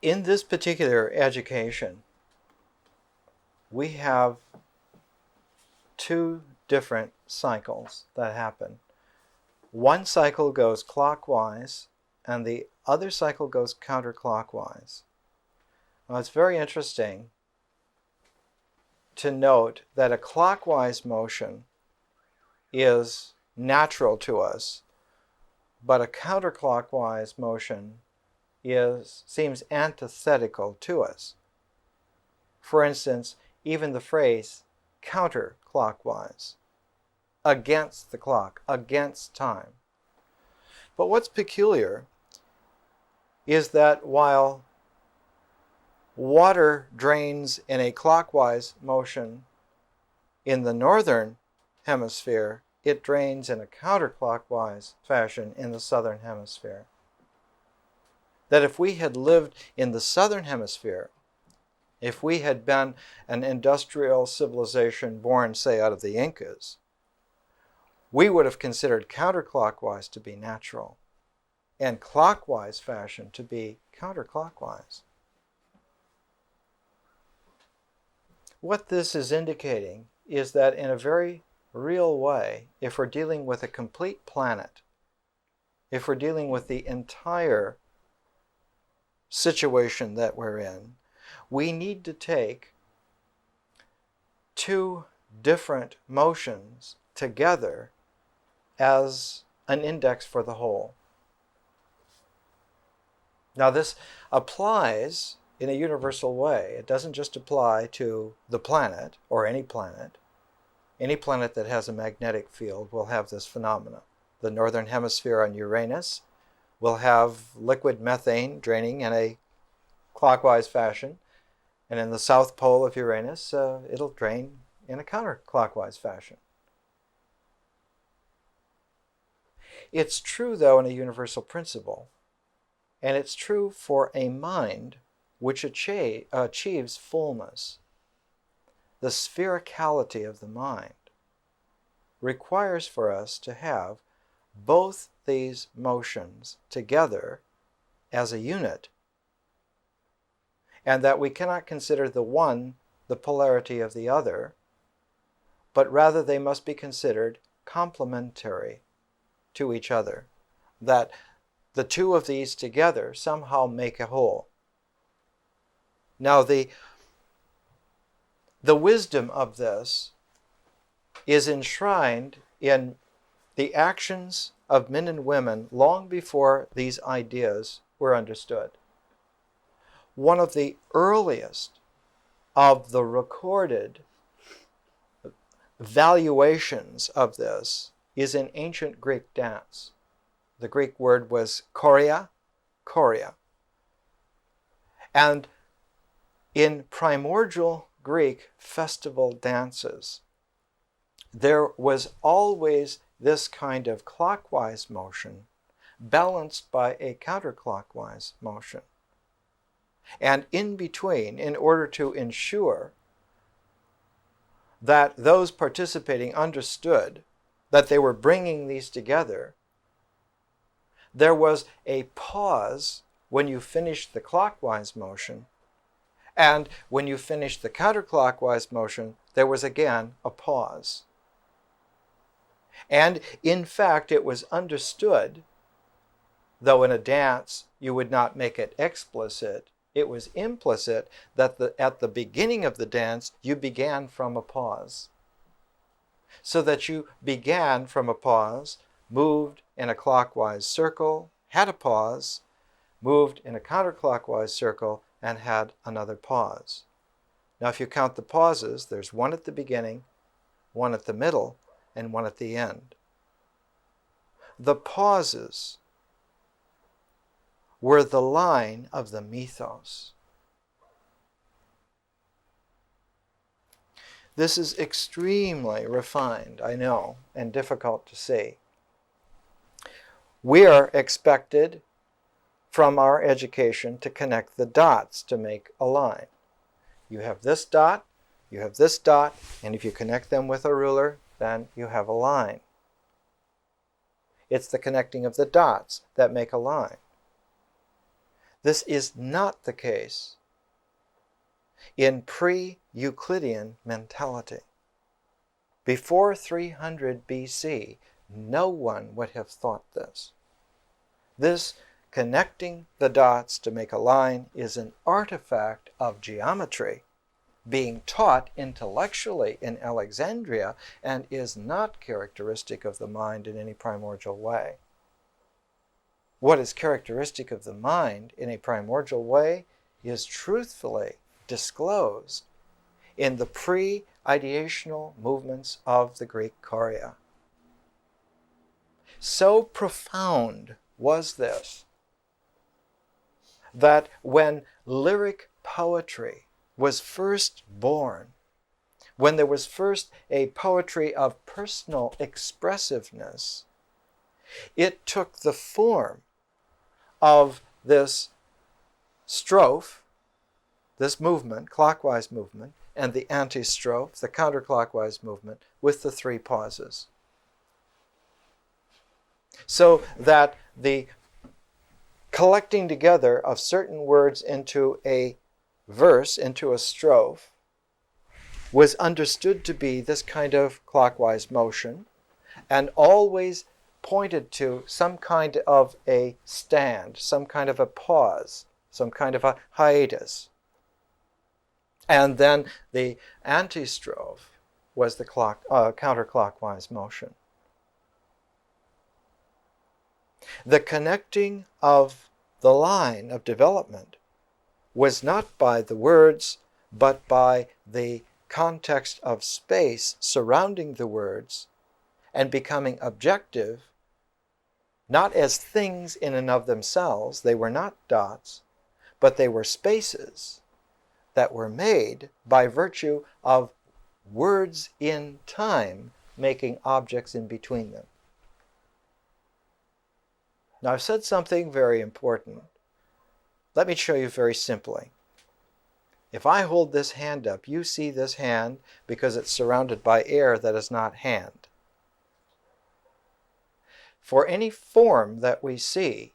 In this particular education, we have two different cycles that happen. One cycle goes clockwise, and the other cycle goes counterclockwise. Now, it's very interesting to note that a clockwise motion is natural to us, but a counterclockwise motion seems antithetical to us. For instance, even the phrase counterclockwise, against the clock, against time. But what's peculiar is that while water drains in a clockwise motion in the northern hemisphere, it drains in a counterclockwise fashion in the southern hemisphere. That if we had lived in the southern hemisphere, if we had been an industrial civilization born, say, out of the Incas, we would have considered counterclockwise to be natural and clockwise fashion to be counterclockwise. What this is indicating is that in a very real way, if we're dealing with a complete planet, if we're dealing with the entire situation that we're in, we need to take two different motions together as an index for the whole. Now, this applies in a universal way. It doesn't just apply to the planet or any planet. Any planet that has a magnetic field will have this phenomena. The northern hemisphere on Uranus will have liquid methane draining in a clockwise fashion, and in the south pole of Uranus, it'll drain in a counterclockwise fashion. It's true, though, in a universal principle, and it's true for a mind which achieves fullness. The sphericality of the mind requires for us to have both these motions together as a unit, and that we cannot consider the one the polarity of the other, but rather they must be considered complementary to each other, that the two of these together somehow make a whole. Now, the wisdom of this is enshrined in the actions of men and women long before these ideas were understood. One of the earliest of the recorded valuations of this is in ancient Greek dance. The Greek word was choria. And in primordial Greek festival dances, there was always this kind of clockwise motion balanced by a counterclockwise motion. And in between, in order to ensure that those participating understood that they were bringing these together, there was a pause when you finished the clockwise motion, and when you finished the counterclockwise motion, there was again a pause. And in fact, it was understood, though in a dance you would not make it explicit, it was implicit that at the beginning of the dance you began from a pause. So that you began from a pause, moved in a clockwise circle, had a pause, moved in a counterclockwise circle, and had another pause. Now, if you count the pauses, there's one at the beginning, one at the middle, and one at the end. The pauses were the line of the mythos. This is extremely refined, I know, and difficult to see. We are expected from our education to connect the dots to make a line. You have this dot, you have this dot, and if you connect them with a ruler, then you have a line. It's the connecting of the dots that make a line. This is not the case in pre-Euclidean mentality. Before 300 BC, no one would have thought this. This connecting the dots to make a line is an artifact of geometry being taught intellectually in Alexandria and is not characteristic of the mind in any primordial way. What is characteristic of the mind in a primordial way is truthfully disclosed in the pre-ideational movements of the Greek chorea. So profound was this that when lyric poetry was first born, when there was first a poetry of personal expressiveness, it took the form of this strophe, this movement, clockwise movement, and the antistrophe, the counterclockwise movement, with the three pauses. So that the collecting together of certain words into a verse, into a strophe, was understood to be this kind of clockwise motion, and always pointed to some kind of a stand, some kind of a pause, some kind of a hiatus. And then the antistrophe was the counterclockwise motion. The connecting of the line of development was not by the words, but by the context of space surrounding the words and becoming objective, not as things in and of themselves. They were not dots, but they were spaces that were made by virtue of words in time making objects in between them. Now, I've said something very important. Let me show you very simply. If I hold this hand up, you see this hand because it's surrounded by air that is not hand. For any form that we see,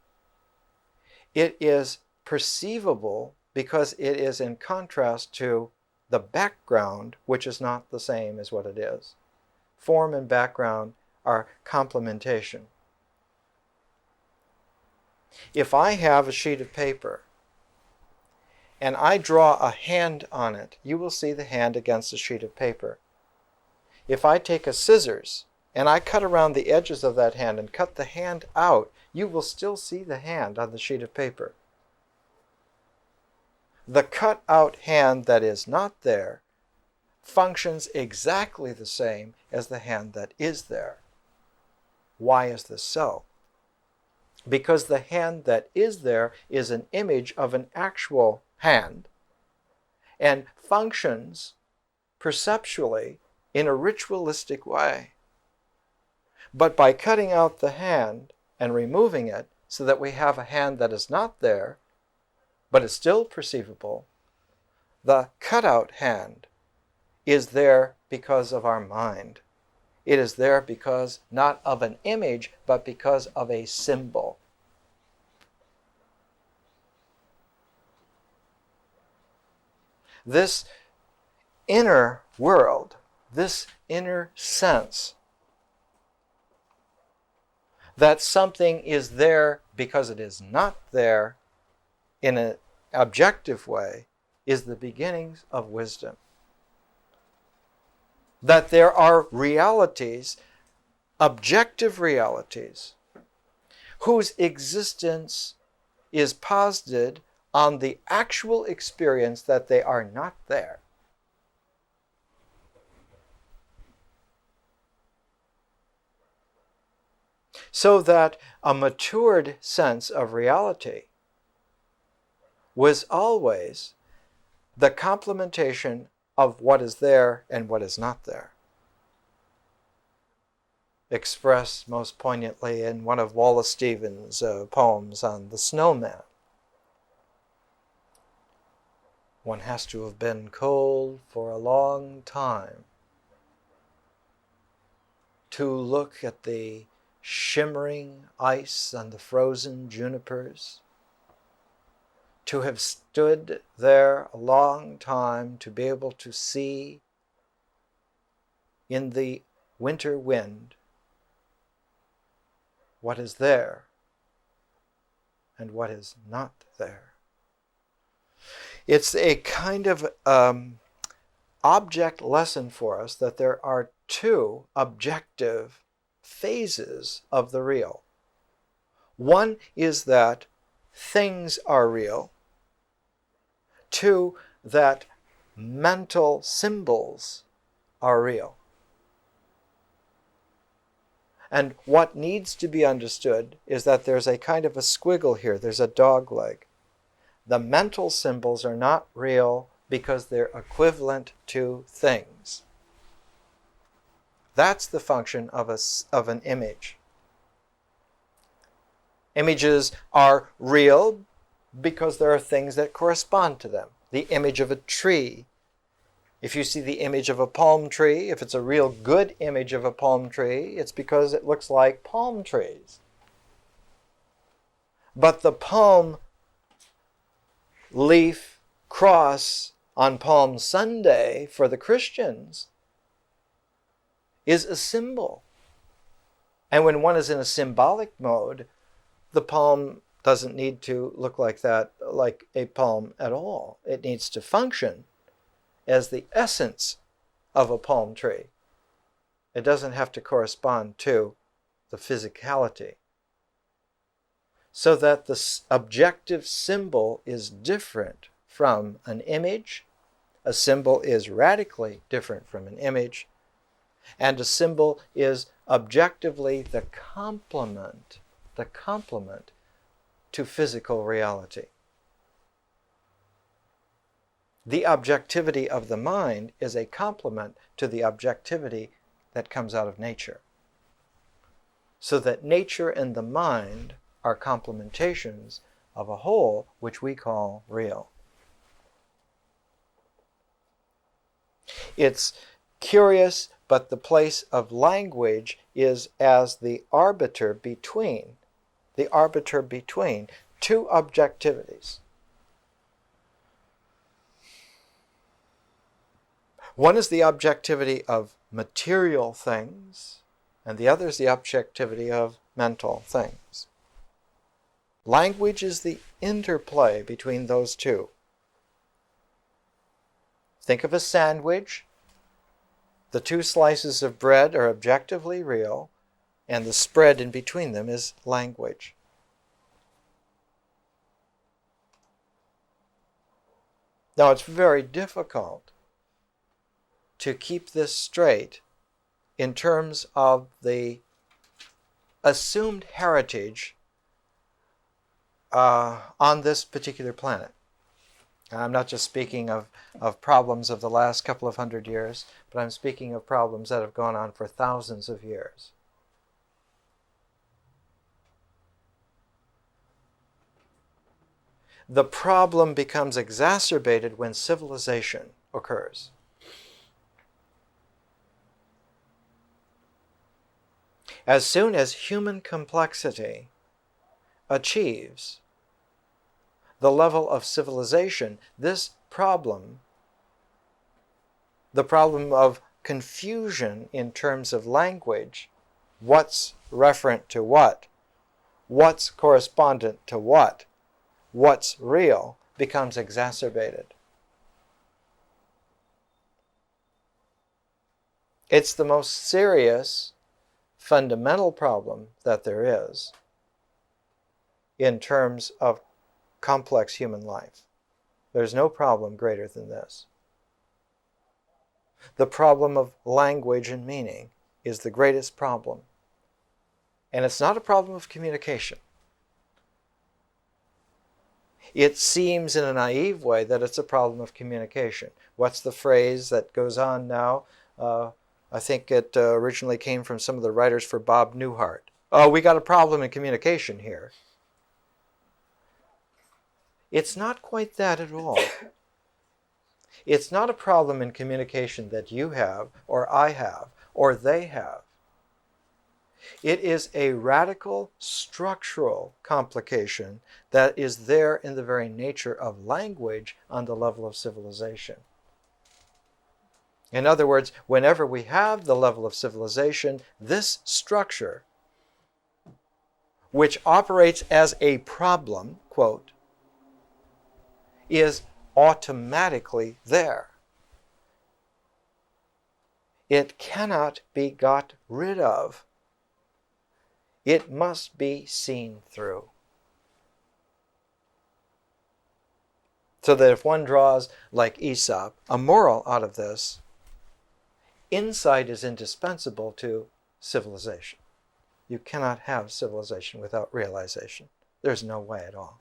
it is perceivable because it is in contrast to the background, which is not the same as what it is. Form and background are complementation. If I have a sheet of paper and I draw a hand on it, you will see the hand against the sheet of paper. If I take a scissors and I cut around the edges of that hand and cut the hand out, you will still see the hand on the sheet of paper. The cut out hand that is not there functions exactly the same as the hand that is there. Why is this so? Because the hand that is there is an image of an actual hand and functions perceptually in a ritualistic way. But by cutting out the hand and removing it so that we have a hand that is not there, but is still perceivable, the cutout hand is there because of our mind. It is there because not of an image, but because of a symbol. This inner world, this inner sense that something is there because it is not there in an objective way, is the beginnings of wisdom. That there are realities, objective realities, whose existence is posited on the actual experience that they are not there. So that a matured sense of reality was always the complementation of what is there and what is not there. Expressed most poignantly in one of Wallace Stevens' poems on the snowman. One has to have been cold for a long time to look at the shimmering ice on the frozen junipers to have stood there a long time, to be able to see in the winter wind what is there and what is not there. It's a kind of object lesson for us that there are two objective phases of the real. One is that things are real. Two, that mental symbols are real. And what needs to be understood is that there's a kind of a squiggle here. There's a dog leg. The mental symbols are not real because they're equivalent to things. That's the function of an image. Images are real because there are things that correspond to them. The image of a tree. If you see the image of a palm tree, if it's a real good image of a palm tree, it's because it looks like palm trees. But the palm leaf cross on Palm Sunday for the Christians is a symbol. And when one is in a symbolic mode, the palm doesn't need to look like that, like a palm at all. It needs to function as the essence of a palm tree. It doesn't have to correspond to the physicality. So that the objective symbol is different from an image. A symbol is radically different from an image. And a symbol is objectively the complement to physical reality. The objectivity of the mind is a complement to the objectivity that comes out of nature. So that nature and the mind are complementations of a whole which we call real. It's curious, but the place of language is as the arbiter between two objectivities. One is the objectivity of material things, and the other is the objectivity of mental things. Language is the interplay between those two. Think of a sandwich. The two slices of bread are objectively real, and the spread in between them is language. Now, it's very difficult to keep this straight in terms of the assumed heritage on this particular planet. I'm not just speaking of problems of the last couple of hundred years, but I'm speaking of problems that have gone on for thousands of years. The problem becomes exacerbated when civilization occurs. As soon as human complexity achieves the level of civilization, this problem, the problem of confusion in terms of language, what's referent to what, what's correspondent to what, what's real, becomes exacerbated. It's the most serious fundamental problem that there is in terms of complex human life. There's no problem greater than this. The problem of language and meaning is the greatest problem. And it's not a problem of communication. It seems in a naive way that it's a problem of communication. What's the phrase that goes on now? I think it originally came from some of the writers for Bob Newhart. Oh, we got a problem in communication here. It's not quite that at all. It's not a problem in communication that you have, or I have, or they have. It is a radical structural complication that is there in the very nature of language on the level of civilization. In other words, whenever we have the level of civilization, this structure, which operates as a problem, quote, is automatically there. It cannot be got rid of. It must be seen through. So that if one draws, like Aesop, a moral out of this, insight is indispensable to civilization. You cannot have civilization without realization. There's no way at all.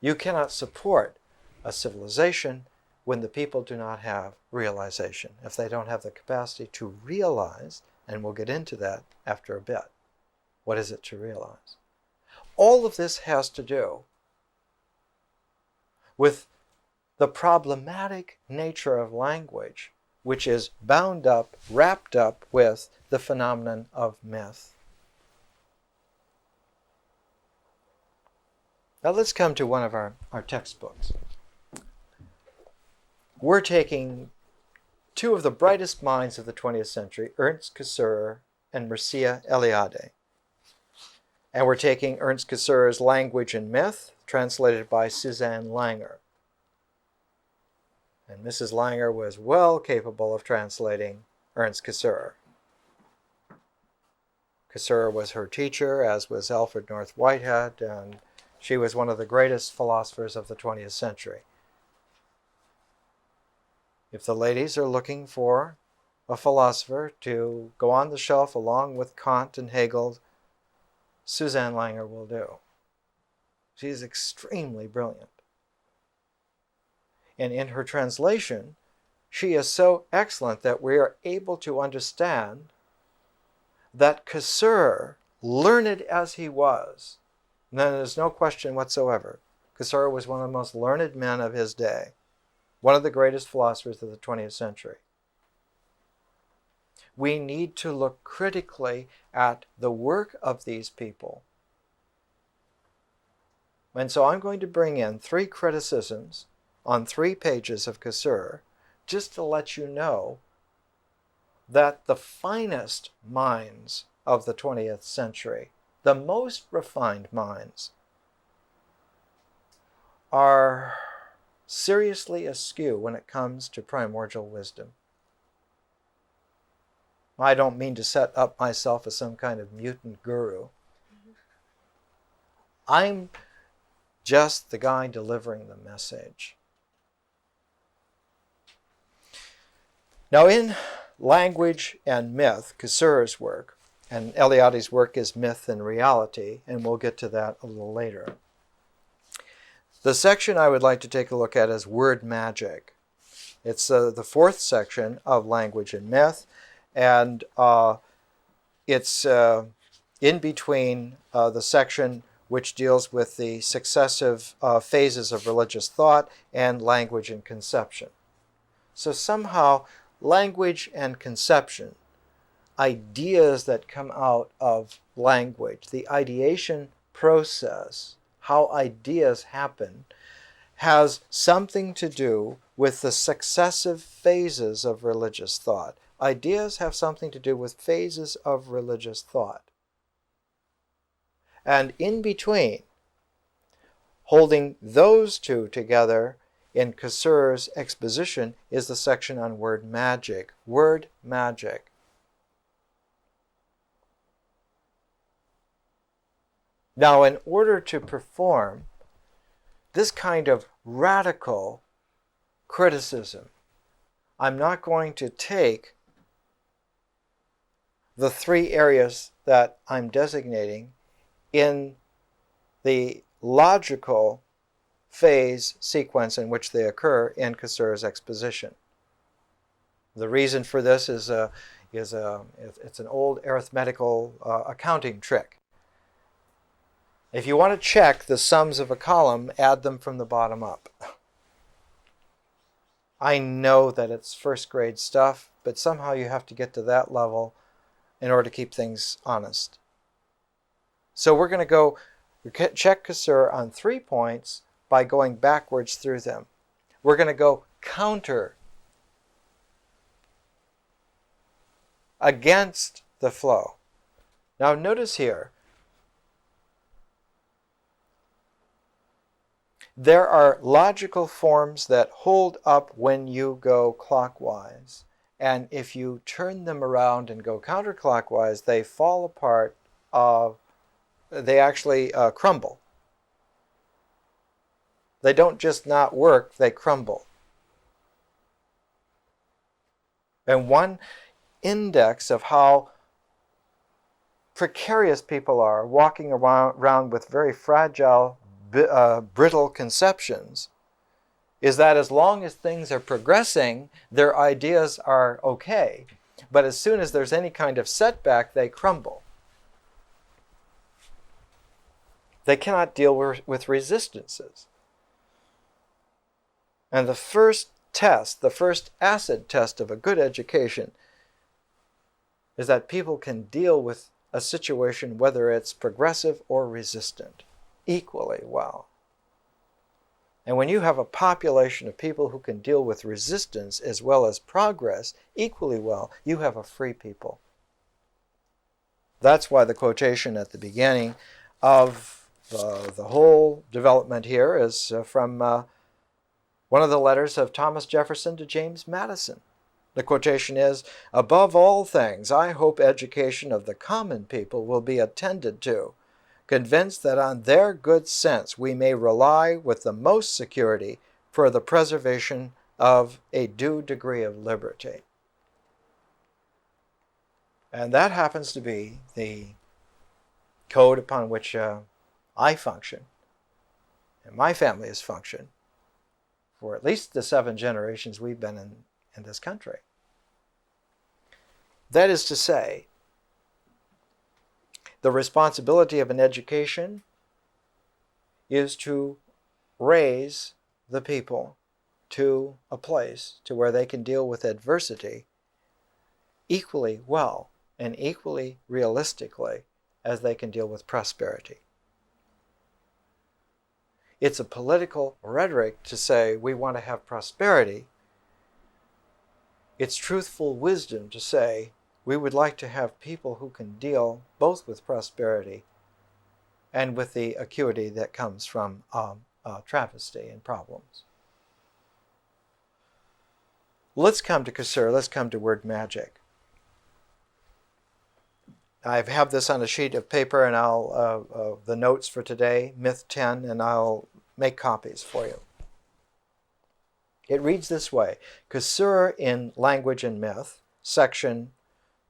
You cannot support a civilization when the people do not have realization. If they don't have the capacity to realize, and we'll get into that after a bit. What is it to realize? All of this has to do with the problematic nature of language, which is bound up, wrapped up with the phenomenon of myth. Now let's come to one of our textbooks. We're taking two of the brightest minds of the 20th century, Ernst Cassire and Mircea Eliade. And we're taking Ernst Cassire's Language and Myth, translated by Susanne Langer. And Mrs. Langer was well capable of translating Ernst Cassire. Cassire was her teacher, as was Alfred North Whitehead, and she was one of the greatest philosophers of the 20th century. If the ladies are looking for a philosopher to go on the shelf along with Kant and Hegel, Susanne Langer will do. She is extremely brilliant. And in her translation, she is so excellent that we are able to understand that Cassire, learned as he was, and there's no question whatsoever, Cassire was one of the most learned men of his day, one of the greatest philosophers of the 20th century. We need to look critically at the work of these people. And so I'm going to bring in 3 criticisms on 3 pages of Cassire, just to let you know that the finest minds of the 20th century, the most refined minds, are seriously askew when it comes to primordial wisdom. I don't mean to set up myself as some kind of mutant guru. I'm just the guy delivering the message. Now, in Language and Myth, Cassire's work, and Eliade's work is Myth and Reality, and we'll get to that a little later. The section I would like to take a look at is Word Magic. It's the 4th section of Language and Myth, and it's in between the section which deals with the successive phases of religious thought and language and conception. So somehow, language and conception, ideas that come out of language, the ideation process, how ideas happen, has something to do with the successive phases of religious thought. Ideas have something to do with phases of religious thought. And in between, holding those two together in Cassire's exposition is the section on word magic. Word magic. Now, in order to perform this kind of radical criticism, I'm not going to take the 3 areas that I'm designating in the logical phase sequence in which they occur in Cassire's exposition. The reason for this is it's an old arithmetical accounting trick. If you want to check the sums of a column, add them from the bottom up. I know that it's first grade stuff, but somehow you have to get to that level in order to keep things honest. So we're going to go check Cassire on 3 points by going backwards through them. We're going to go counter, against the flow. Now notice here, there are logical forms that hold up when you go clockwise. And if you turn them around and go counterclockwise, they fall apart. They actually crumble. They don't just not work, they crumble. And one index of how precarious people are walking around with very fragile, brittle conceptions is that as long as things are progressing, their ideas are okay. But as soon as there's any kind of setback, they crumble. They cannot deal with resistances. And the first test, the first acid test of a good education is that people can deal with a situation, whether it's progressive or resistant, equally well. And when you have a population of people who can deal with resistance as well as progress equally well, you have a free people. That's why the quotation at the beginning of the whole development here is from one of the letters of Thomas Jefferson to James Madison. The quotation is, "Above all things, I hope education of the common people will be attended to, convinced that on their good sense we may rely with the most security for the preservation of a due degree of liberty." And that happens to be the code upon which I function, and my family has functioned, for at least the 7 generations we've been in this country. That is to say, the responsibility of an education is to raise the people to a place to where they can deal with adversity equally well and equally realistically as they can deal with prosperity. It's a political rhetoric to say we want to have prosperity. It's truthful wisdom to say we would like to have people who can deal both with prosperity and with the acuity that comes from travesty and problems. Let's come to Cassire. Let's come to word magic. I have this on a sheet of paper, and I'll the notes for today, Myth 10, and I'll make copies for you. It reads this way: Cassire in Language and Myth, section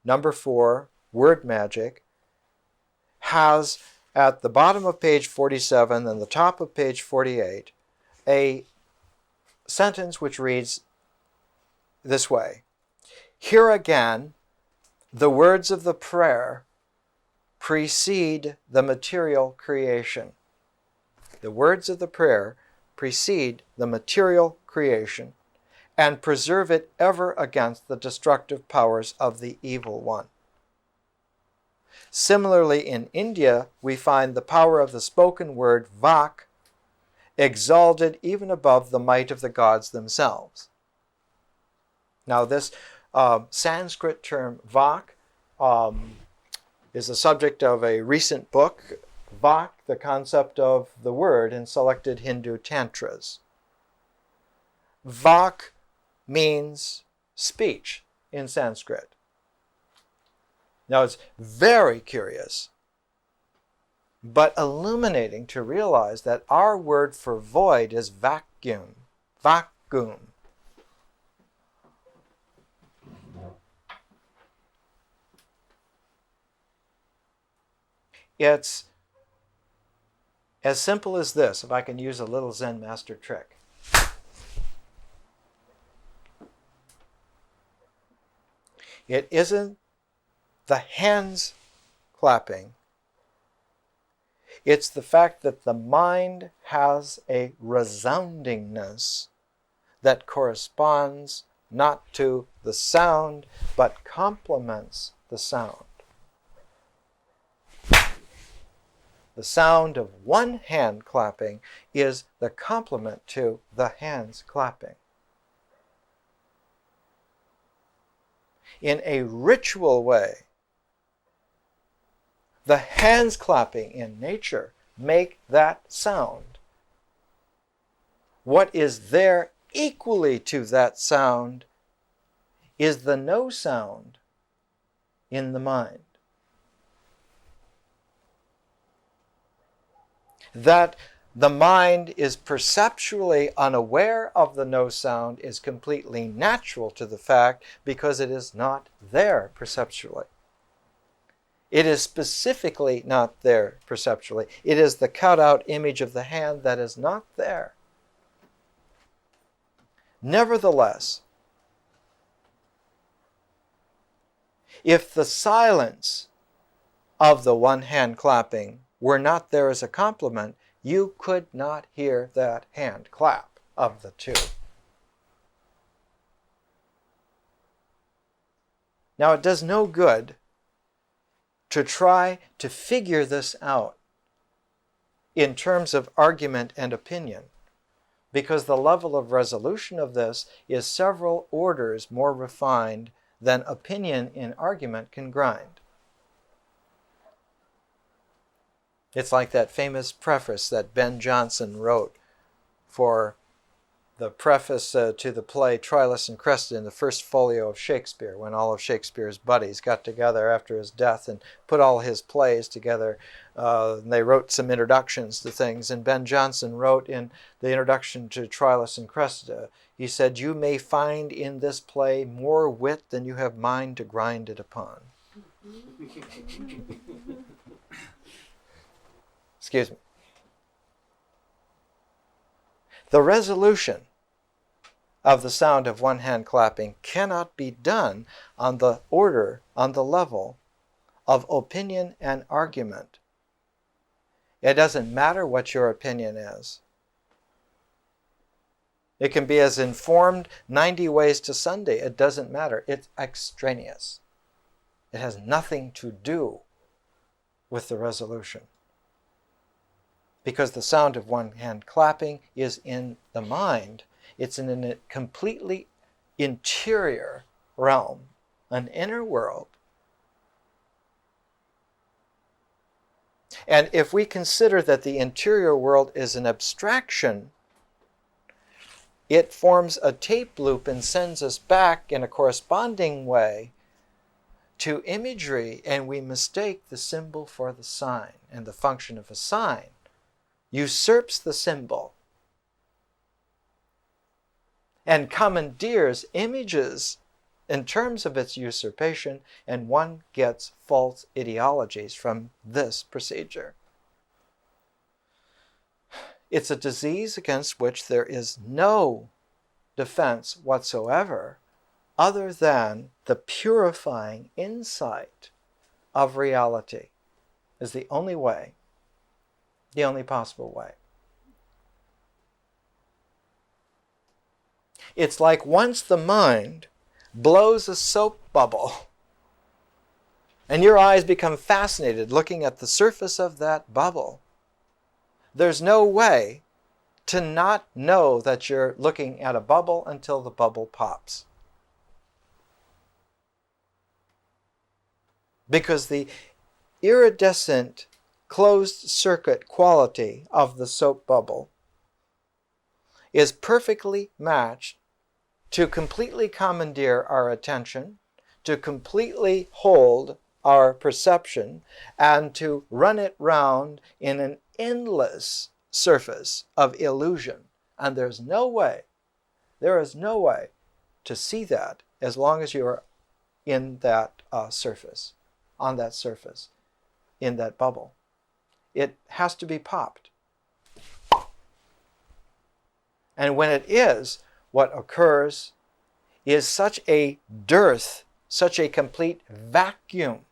number 4, Word Magic, has at the bottom of page 47 and the top of page 48 a sentence which reads this way: "Here again, the words of the prayer precede the material creation." The words of the prayer precede the material creation and preserve it ever against the destructive powers of the evil one. Similarly, in India, we find the power of the spoken word vak exalted even above the might of the gods themselves. Now, this Sanskrit term vak is the subject of a recent book, Vak, the Concept of the Word in Selected Hindu Tantras. Vak means speech in Sanskrit. Now, it's very curious, but illuminating to realize that our word for void is vacuum, vacuum. It's as simple as this, if I can use a little Zen master trick. It isn't the hands clapping. It's the fact that the mind has a resoundingness that corresponds not to the sound, but complements the sound. The sound of one hand clapping is the complement to the hands clapping. In a ritual way, the hands clapping in nature make that sound. What is there equally to that sound is the no sound in the mind. That the mind is perceptually unaware of the no sound is completely natural to the fact because it is not there perceptually. It is specifically not there perceptually. It is the cut-out image of the hand that is not there. Nevertheless, if the silence of the one hand clapping were not there as a complement, you could not hear that hand clap of the two. Now, it does no good to try to figure this out in terms of argument and opinion, because the level of resolution of this is several orders more refined than opinion in argument can grind. It's like that famous preface that Ben Jonson wrote for the preface to the play Troilus and Cressida in the first folio of Shakespeare, when all of Shakespeare's buddies got together after his death and put all his plays together. And they wrote some introductions to things, and Ben Jonson wrote in the introduction to Troilus and Cressida, he said, "You may find in this play more wit than you have mind to grind it upon." Excuse me. The resolution of the sound of one hand clapping cannot be done on the order, on the level of opinion and argument. It doesn't matter what your opinion is. It can be as informed 90 ways to Sunday. It doesn't matter. It's extraneous. It has nothing to do with the resolution. Because the sound of one hand clapping is in the mind. It's in a completely interior realm, an inner world. And if we consider that the interior world is an abstraction, it forms a tape loop and sends us back in a corresponding way to imagery, and we mistake the symbol for the sign. And the function of a sign usurps the symbol and commandeers images in terms of its usurpation, and one gets false ideologies from this procedure. It's a disease against which there is no defense whatsoever other than the purifying insight of reality is the only way, the only possible way. It's like once the mind blows a soap bubble and your eyes become fascinated looking at the surface of that bubble, there's no way to not know that you're looking at a bubble until the bubble pops. Because the iridescent closed circuit quality of the soap bubble is perfectly matched to completely commandeer our attention, to completely hold our perception, and to run it round in an endless surface of illusion. And there is no way to see that as long as you are in that surface, on that surface, in that bubble. It has to be popped. And when it is, what occurs is such a dearth, such a complete vacuum,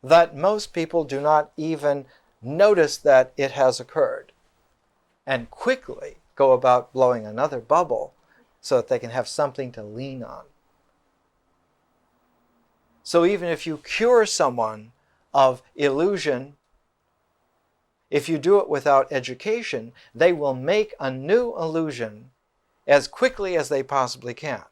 that most people do not even notice that it has occurred, and quickly go about blowing another bubble so that they can have something to lean on. So even if you cure someone of illusion, if you do it without education, they will make a new illusion as quickly as they possibly can.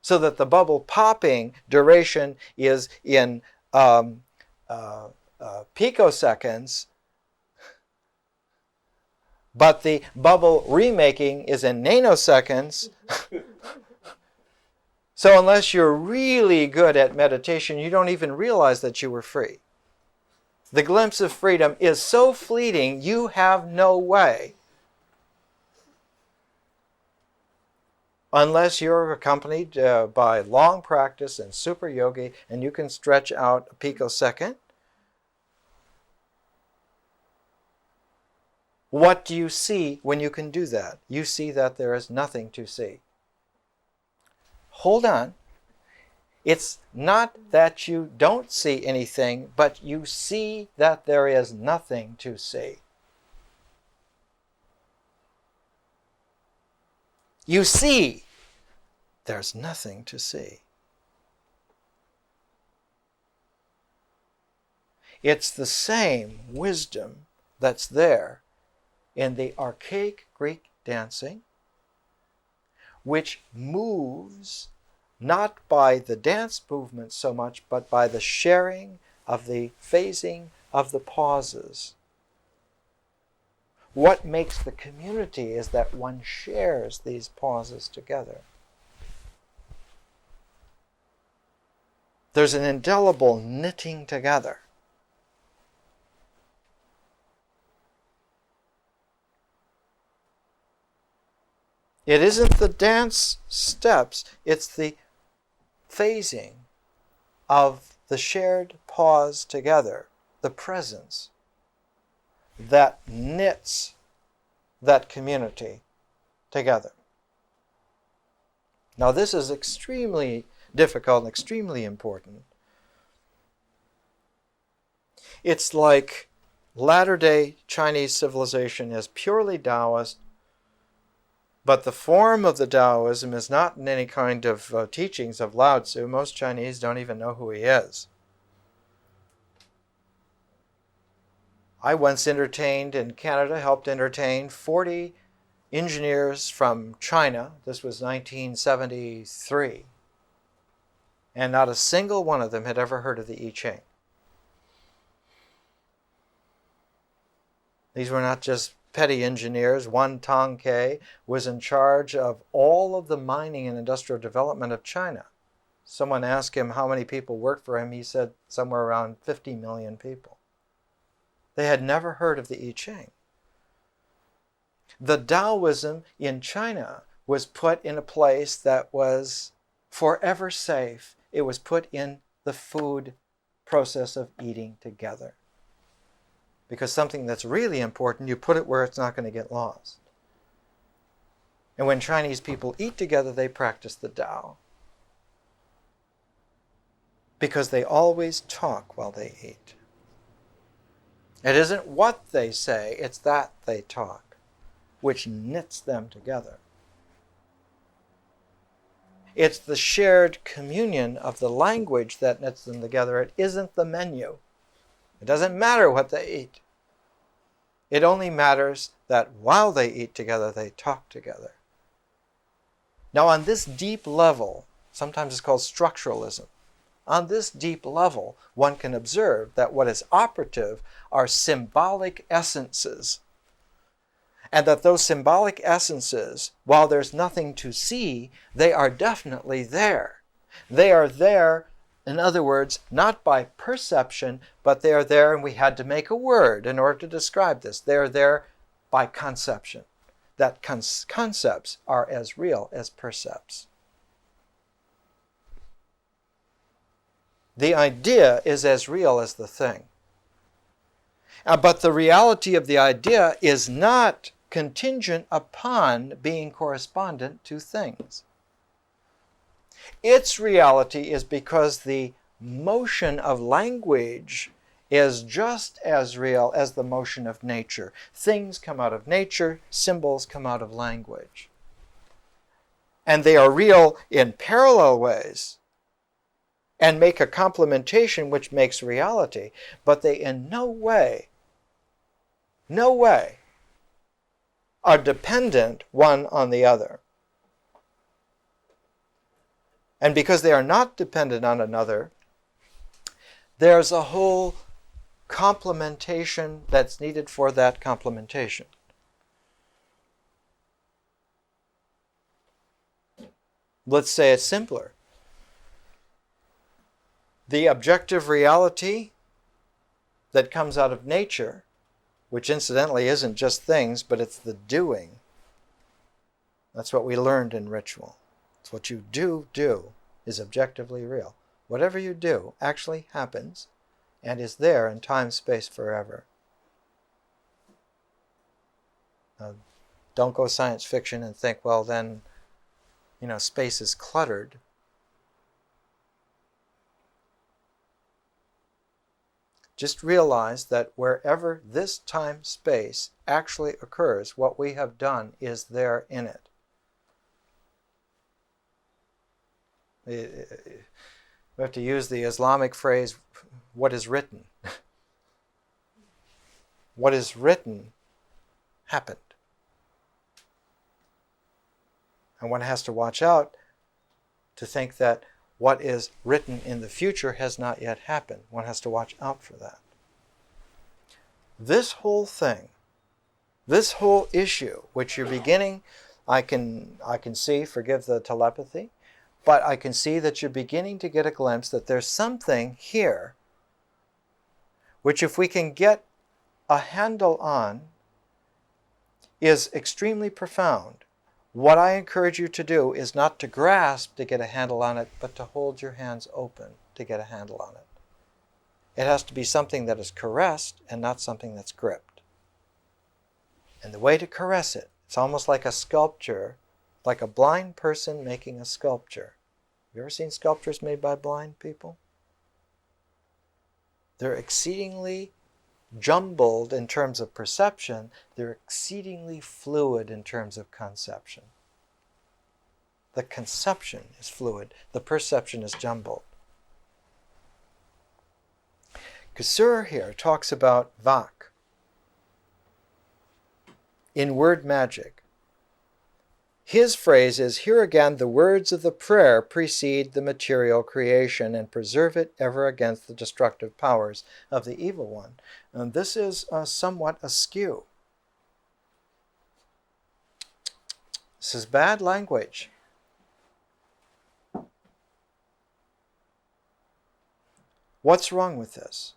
So that the bubble popping duration is in picoseconds, but the bubble remaking is in nanoseconds. So unless you're really good at meditation, you don't even realize that you were free. The glimpse of freedom is so fleeting, you have no way, unless you're accompanied by long practice and super yogi, and you can stretch out a picosecond. What do you see when you can do that? You see that there is nothing to see. Hold on. It's not that you don't see anything, but you see that there is nothing to see. You see there's nothing to see. It's the same wisdom that's there in the archaic Greek dancing, which moves not by the dance movement so much, but by the sharing of the phasing of the pauses. What makes the community is that one shares these pauses together. There's an indelible knitting together. It isn't the dance steps, it's the phasing of the shared pause together, the presence, that knits that community together. Now this is extremely difficult and extremely important. It's like latter-day Chinese civilization is purely Taoist, but the form of the Taoism is not in any kind of teachings of Lao Tzu. Most Chinese don't even know who he is. I once entertained in Canada, helped entertain 40 engineers from China. This was 1973. And not a single one of them had ever heard of the I Ching. These were not just petty engineers. One Tong Ke was in charge of all of the mining and industrial development of China. Someone asked him how many people worked for him. He said somewhere around 50 million people. They had never heard of the I Ching. The Taoism in China was put in a place that was forever safe. It was put in the food process of eating together. Because something that's really important, you put it where it's not going to get lost. And when Chinese people eat together, they practice the Tao. Because they always talk while they eat. It isn't what they say, it's that they talk, which knits them together. It's the shared communion of the language that knits them together. It isn't the menu. It doesn't matter what they eat. It only matters that while they eat together, they talk together. Now on this deep level, sometimes it's called structuralism, on this deep level, one can observe that what is operative are symbolic essences. And that those symbolic essences, while there's nothing to see, they are definitely there. They are there, in other words, not by perception, but they are there, and we had to make a word in order to describe this. They are there by conception. That concepts are as real as percepts. The idea is as real as the thing. But the reality of the idea is not contingent upon being correspondent to things. Its reality is because the motion of language is just as real as the motion of nature. Things come out of nature, symbols come out of language. And they are real in parallel ways. and make a complementation which makes reality, but they in no way are dependent one on the other. And because they are not dependent on another, there's a whole complementation that's needed for that complementation. Let's say it simpler. The objective reality that comes out of nature, which incidentally isn't just things, but it's the doing. That's what we learned in ritual. It's what you do is objectively real. Whatever you do actually happens and is there in time, space, forever. Now, don't go science fiction and think, well then, space is cluttered. Just realize that wherever this time-space actually occurs, what we have done is there in it. We have to use the Islamic phrase, what is written. What is written happened. And one has to watch out to think that what is written in the future has not yet happened. One has to watch out for that. This whole thing, this whole issue, which you're beginning, I can see, forgive the telepathy, but I can see that you're beginning to get a glimpse that there's something here which, if we can get a handle on, is extremely profound. What I encourage you to do is not to grasp to get a handle on it, but to hold your hands open to get a handle on it. It has to be something that is caressed and not something that's gripped. And the way to caress it, it's almost like a sculpture, like a blind person making a sculpture. Have you ever seen sculptures made by blind people? They're exceedingly jumbled in terms of perception, they're exceedingly fluid in terms of conception. The conception is fluid, the perception is jumbled. Cassire here talks about Vak in word magic. His phrase is, here again the words of the prayer precede the material creation and preserve it ever against the destructive powers of the evil one. And this is somewhat askew. This is bad language. What's wrong with this?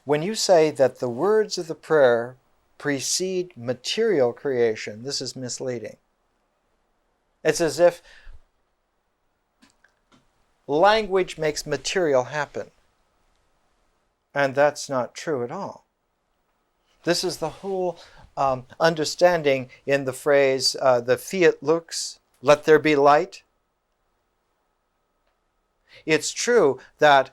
When you say that the words of the prayer precede material creation, this is misleading. It's as if language makes material happen. And that's not true at all. This is the whole understanding in the phrase, the fiat lux, let there be light. It's true that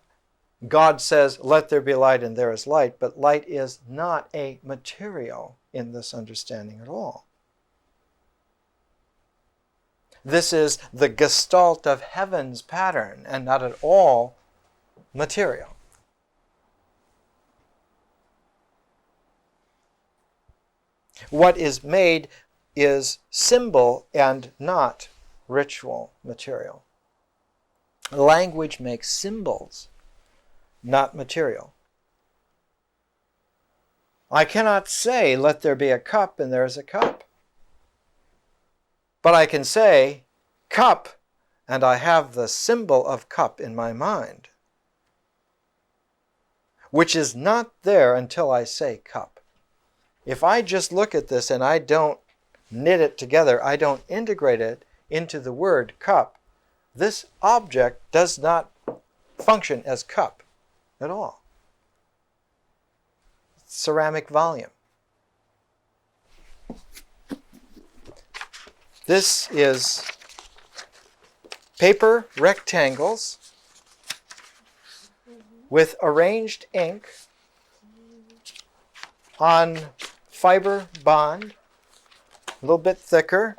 God says, let there be light, and there is light, but light is not a material in this understanding at all. This is the gestalt of heaven's pattern, and not at all material. What is made is symbol and not ritual material. Language makes symbols, not material. I cannot say, let there be a cup, and there is a cup. But I can say, cup, and I have the symbol of cup in my mind, which is not there until I say cup. If I just look at this and I don't knit it together, I don't integrate it into the word cup, this object does not function as cup at all. Ceramic volume. This is paper rectangles with arranged ink on fiber bond, a little bit thicker,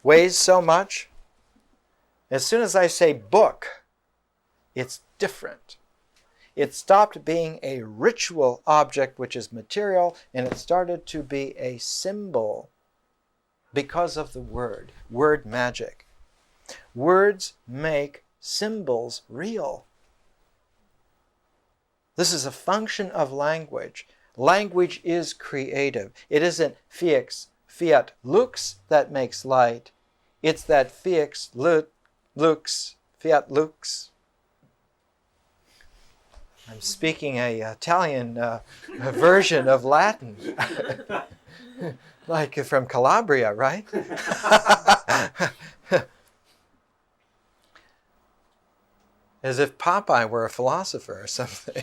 weighs so much, As soon as I say book, it's different. It stopped being a ritual object, which is material, and it started to be a symbol because of the word magic. Words make symbols real. This is a function of language. Language is creative. It isn't fiat lux that makes light. It's that fiat lux. I'm speaking an Italian version of Latin. Like from Calabria, right? As if Popeye were a philosopher or something.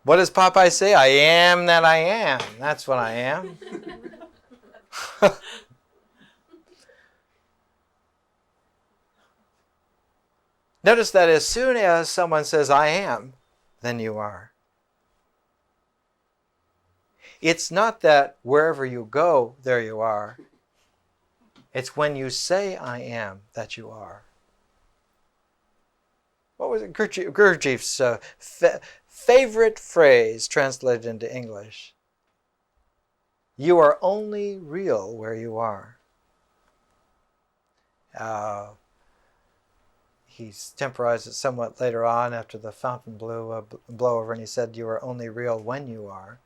What does Popeye say? I am that I am. That's what I am. Notice that as soon as someone says, I am, then you are. It's not that wherever you go, there you are. It's when you say, I am, that you are. What was it? Gurdjieff's favorite phrase translated into English. You are only real where you are. He temporized it somewhat later on after the fountain blew over, and he said, you are only real when you are.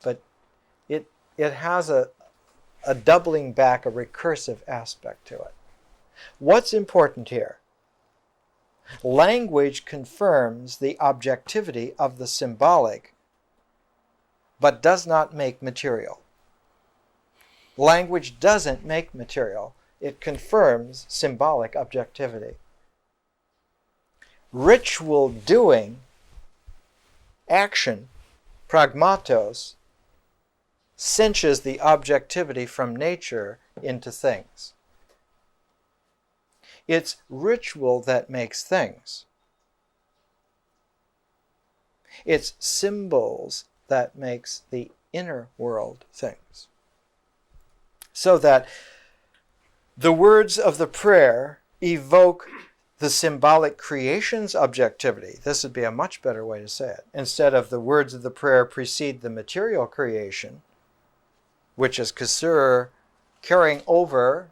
But it has a doubling back, a recursive aspect to it. What's important here? Language confirms the objectivity of the symbolic, but does not make material. Language doesn't make material. It confirms symbolic objectivity. Ritual doing, action, pragmatos, cinches the objectivity from nature into things. It's ritual that makes things. It's symbols that makes the inner world things. So that the words of the prayer evoke the symbolic creation's objectivity. This would be a much better way to say it. Instead of the words of the prayer precede the material creation, which is Cassire carrying over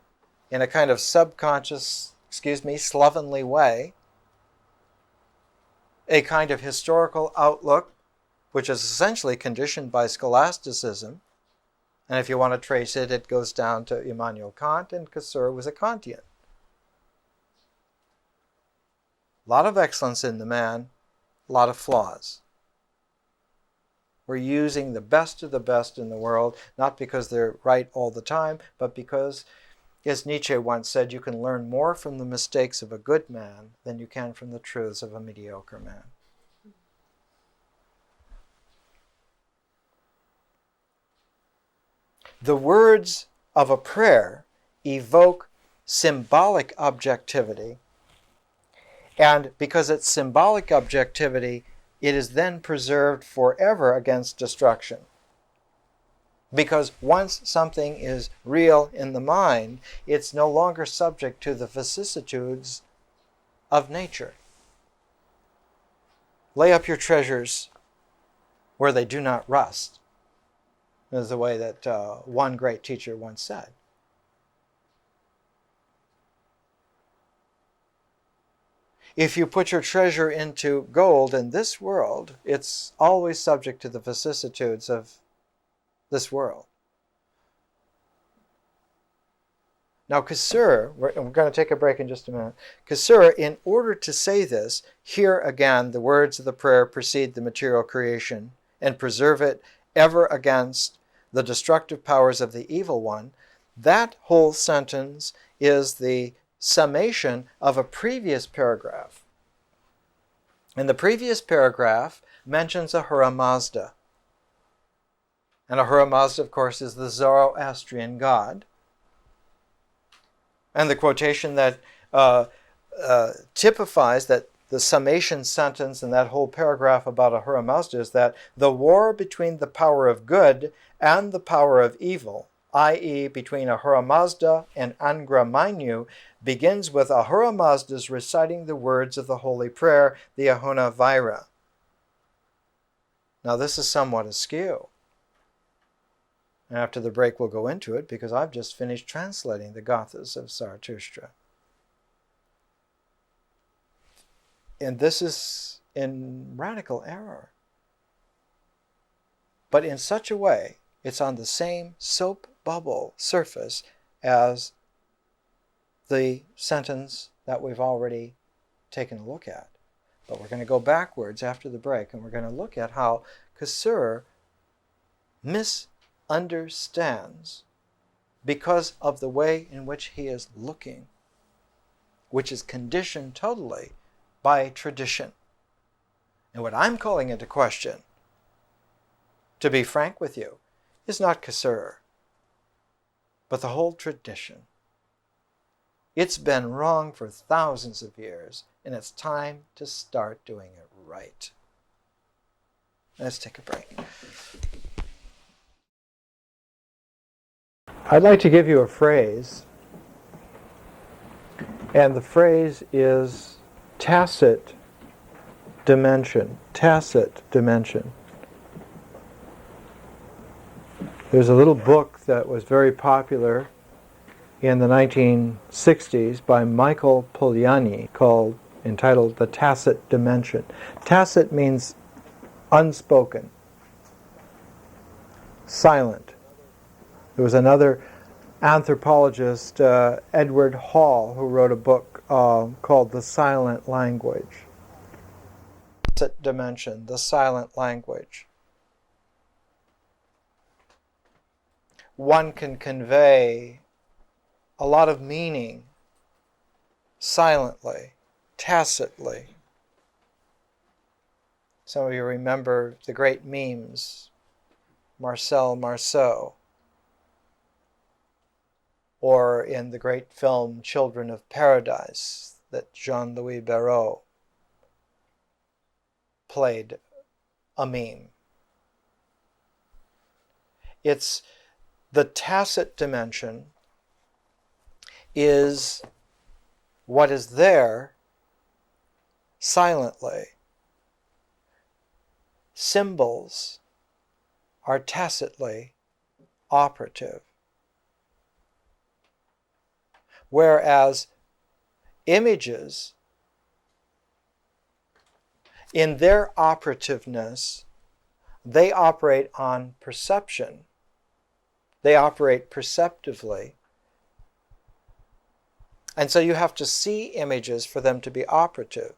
in a kind of subconscious, slovenly way, a kind of historical outlook, which is essentially conditioned by scholasticism. And if you want to trace it, it goes down to Immanuel Kant, and Cassire was a Kantian. A lot of excellence in the man, a lot of flaws. We're using the best of the best in the world, not because they're right all the time, but because, as Nietzsche once said, you can learn more from the mistakes of a good man than you can from the truths of a mediocre man. The words of a prayer evoke symbolic objectivity, and because it's symbolic objectivity, it is then preserved forever against destruction. Because once something is real in the mind, it's no longer subject to the vicissitudes of nature. Lay up your treasures where they do not rust, is the way that one great teacher once said. If you put your treasure into gold in this world, it's always subject to the vicissitudes of this world. Now Cassire, we're going to take a break in just a minute. Cassire, in order to say this, here again the words of the prayer precede the material creation and preserve it ever against the destructive powers of the evil one. That whole sentence is the summation of a previous paragraph. And the previous paragraph mentions Ahura Mazda. And Ahura Mazda, of course, is the Zoroastrian god. And the quotation that typifies that the summation sentence in that whole paragraph about Ahura Mazda is that the war between the power of good and the power of evil i.e. between Ahura Mazda and Angra Mainyu, begins with Ahura Mazda's reciting the words of the holy prayer, the Ahuna Vaira. Now this is somewhat askew. And after the break we'll go into it because I've just finished translating the Gathas of Zarathustra. And this is in radical error. But in such a way, it's on the same soap bubble surface as the sentence that we've already taken a look at. But we're going to go backwards after the break, and we're going to look at how Cassire misunderstands because of the way in which he is looking, which is conditioned totally by tradition. And what I'm calling into question, to be frank with you, is not Cassire, but the whole tradition. It's been wrong for thousands of years, and it's time to start doing it right. Let's take a break. I'd like to give you a phrase, and the phrase is tacit dimension. Tacit dimension. There's a little book that was very popular in the 1960s by Michael Polanyi entitled The Tacit Dimension. Tacit means unspoken, silent. There was another anthropologist, Edward Hall, who wrote a book called The Silent Language. Tacit dimension, the silent language. One can convey a lot of meaning silently, tacitly. Some of you remember the great memes, Marcel Marceau, or in the great film Children of Paradise that Jean-Louis Barrault played a meme. It's the tacit dimension is what is there silently. Symbols are tacitly operative, whereas images, in their operativeness, they operate on perception. They operate perceptively. And so you have to see images for them to be operative.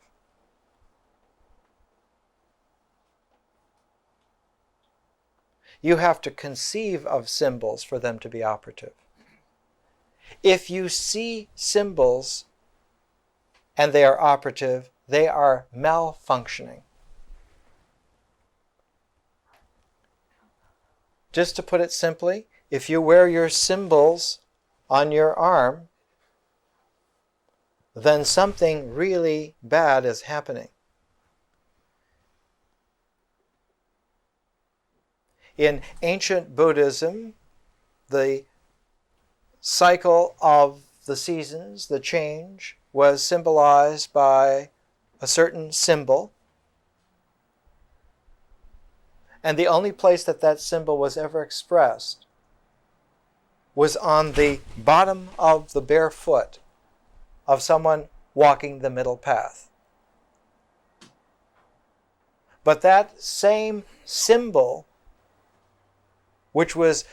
You have to conceive of symbols for them to be operative. If you see symbols and they are operative, they are malfunctioning. Just to put it simply, if you wear your symbols on your arm, then something really bad is happening. In ancient Buddhism, the cycle of the seasons, the change, was symbolized by a certain symbol. And the only place that that symbol was ever expressed was on the bottom of the bare foot of someone walking the middle path. But that same symbol, which was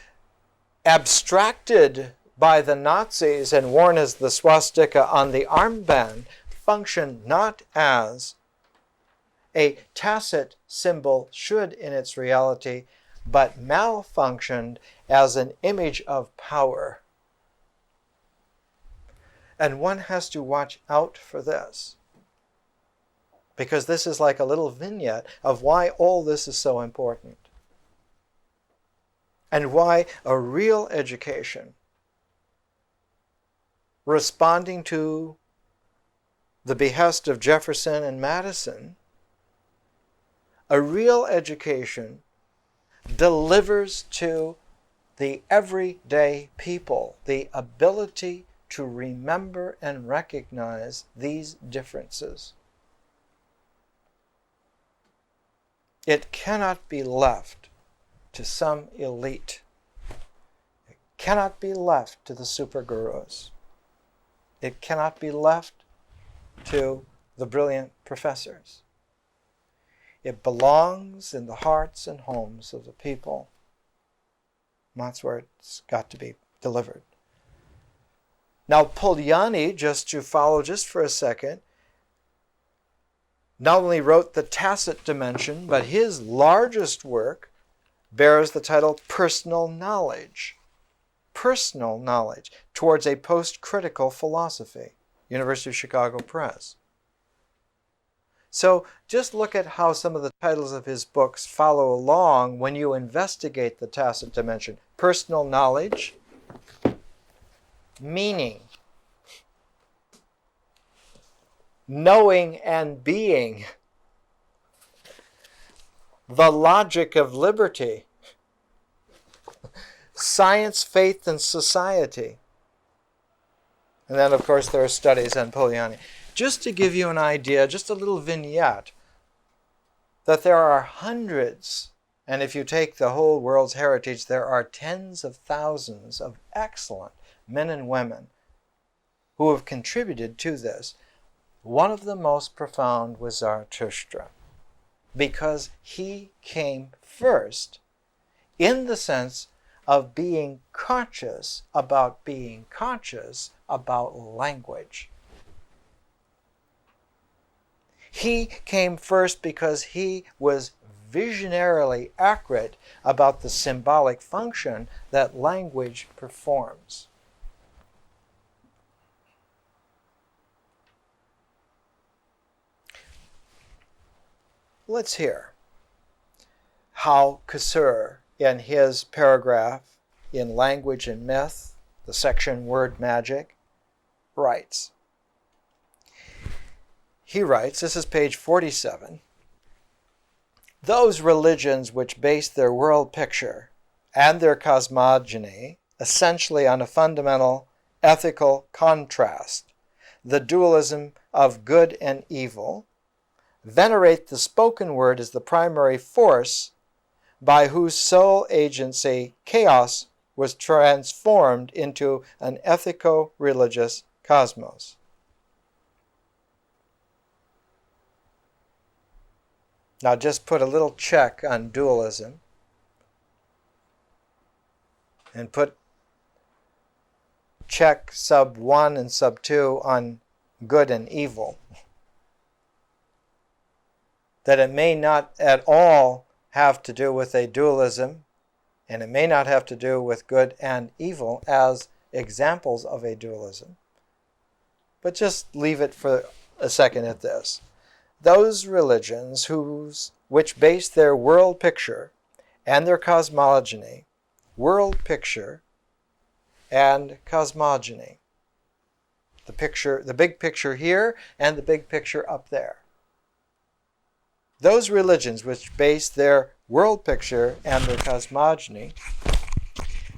abstracted by the Nazis and worn as the swastika on the armband, functioned not as a tacit symbol should in its reality, but malfunctioned as an image of power. And one has to watch out for this, because this is like a little vignette of why all this is so important, and why a real education responding to the behest of Jefferson and Madison, a real education delivers to the everyday people the ability to remember and recognize these differences. It cannot be left to some elite. It cannot be left to the super gurus. It cannot be left to the brilliant professors. It belongs in the hearts and homes of the people. That's where it's got to be delivered. Now, Polanyi, just to follow just for a second, not only wrote The Tacit Dimension, but his largest work bears the title Personal Knowledge. Personal Knowledge, Towards a Post-Critical Philosophy, University of Chicago Press. So just look at how some of the titles of his books follow along when you investigate the tacit dimension. Personal knowledge, meaning, knowing and being, the logic of liberty, science, faith, and society. And then, of course, there are studies on Polanyi. Just to give you an idea, just a little vignette, that there are hundreds, and if you take the whole world's heritage, there are tens of thousands of excellent men and women who have contributed to this. One of the most profound was Zarathustra, because he came first in the sense of being conscious about language. He came first because he was visionarily accurate about the symbolic function that language performs. Let's hear how Cassire, in his paragraph in Language and Myth, the section Word Magic, writes. He writes, this is page 47, those religions which base their world picture and their cosmogony essentially on a fundamental ethical contrast, the dualism of good and evil, venerate the spoken word as the primary force by whose sole agency chaos was transformed into an ethico-religious cosmos. Now just put a little check on dualism and put check sub 1 and sub 2 on good and evil. That it may not at all have to do with a dualism, and it may not have to do with good and evil as examples of a dualism. But just leave it for a second at this. Those religions which base their world picture and their cosmogony, world picture and cosmogony, the big picture here and the big picture up there. Those religions which base their world picture and their cosmogony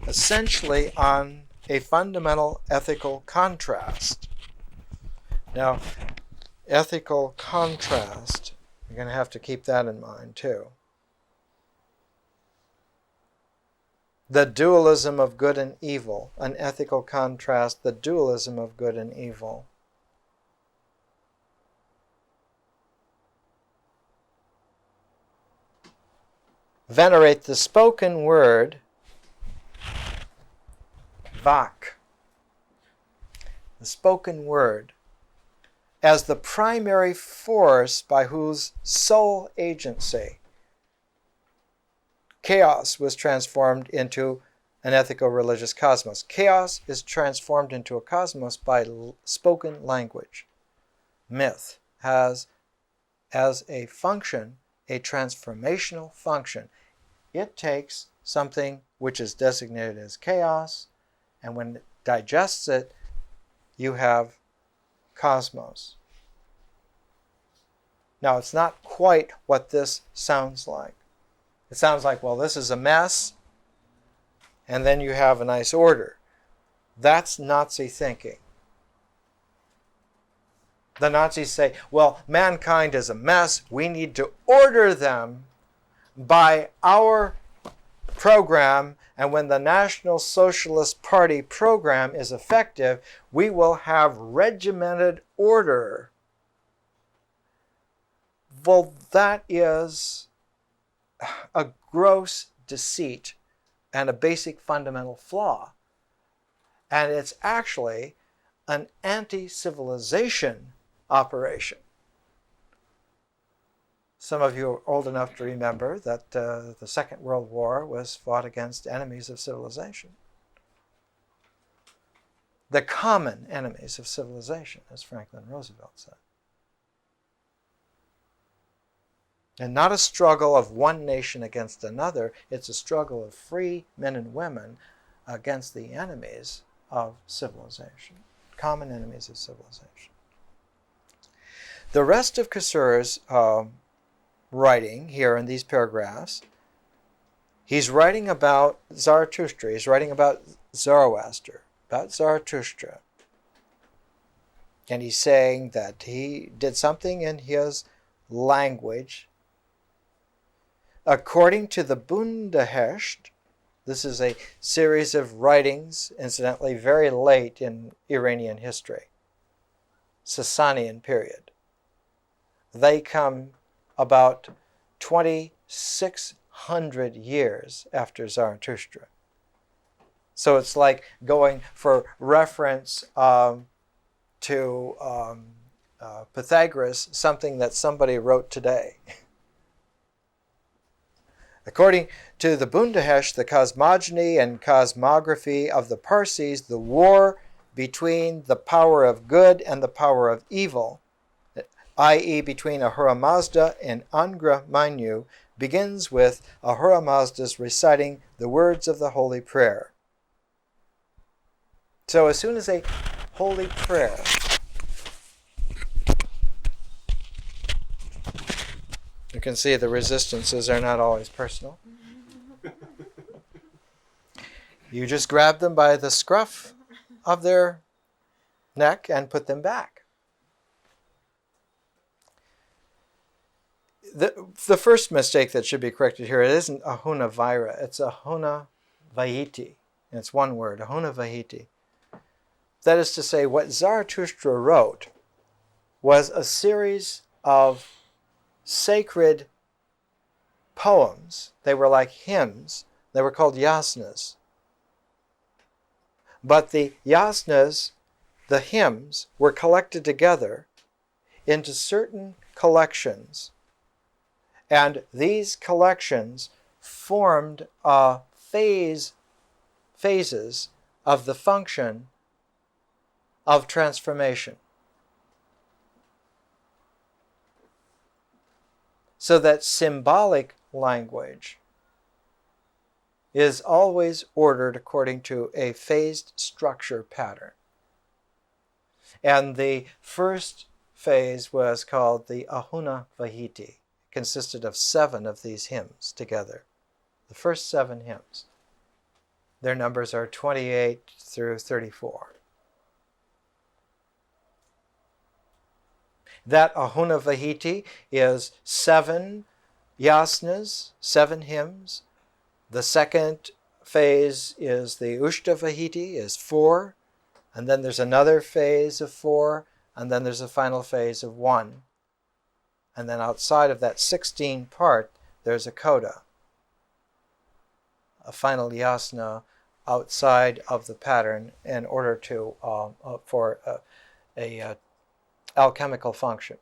essentially on a fundamental ethical contrast. Now, ethical contrast, you're going to have to keep that in mind too. The dualism of good and evil, an ethical contrast, the dualism of good and evil. Venerate the spoken word, vak, the spoken word, as the primary force by whose sole agency chaos was transformed into an ethico-religious cosmos. Chaos is transformed into a cosmos by spoken language. Myth has, as a function, a transformational function. It takes something which is designated as chaos, and when it digests it, you have cosmos. Now, it's not quite what this sounds like. It sounds like, well, this is a mess, and then you have a nice order. That's Nazi thinking. The Nazis say, well, mankind is a mess. We need to order them by our program, and when the National Socialist Party program is effective, we will have regimented order. Well, that is a gross deceit and a basic fundamental flaw. And it's actually an anti-civilization operation. Some of you are old enough to remember that the Second World War was fought against enemies of civilization. The common enemies of civilization, as Franklin Roosevelt said. And not a struggle of one nation against another, it's a struggle of free men and women against the enemies of civilization, common enemies of civilization. The rest of Cassire's writing here in these paragraphs, he's writing about Zarathustra, he's writing about Zoroaster, about Zarathustra. And he's saying that he did something in his language. According to the Bundahesht, this is a series of writings, incidentally very late in Iranian history, Sasanian period. They come about 2,600 years after Zarathustra. So it's like going for reference to Pythagoras, something that somebody wrote today. According to the Bundahesht, the cosmogony and cosmography of the Parsis, the war between the power of good and the power of evil, i.e. between Ahura Mazda and Angra Mainyu, begins with Ahura Mazda's reciting the words of the holy prayer. So as soon as a holy prayer you can see the resistances are not always personal. You just grab them by the scruff of their neck and put them back. The first mistake that should be corrected here, it isn't Ahuna Vaira, it's Ahuna Vahiti. It's one word, Ahuna Vahiti. That is to say, what Zarathustra wrote was a series of sacred poems. They were like hymns. They were called yasnas. But the yasnas, the hymns, were collected together into certain collections. And these collections formed phases of the function of transformation. So that symbolic language is always ordered according to a phased structure pattern. And the first phase was called the Ahuna Vahiti. Consisted of 7 of these hymns together. The first 7 hymns. Their numbers are 28 through 34. That Ahuna Vahiti is 7 yasnas, 7 hymns. The second phase is the Ushta Vahiti, is 4. And then there's another phase of 4. And then there's a final phase of 1. And then outside of that 16 part, there's a coda, a final yasna outside of the pattern in order to for a alchemical function.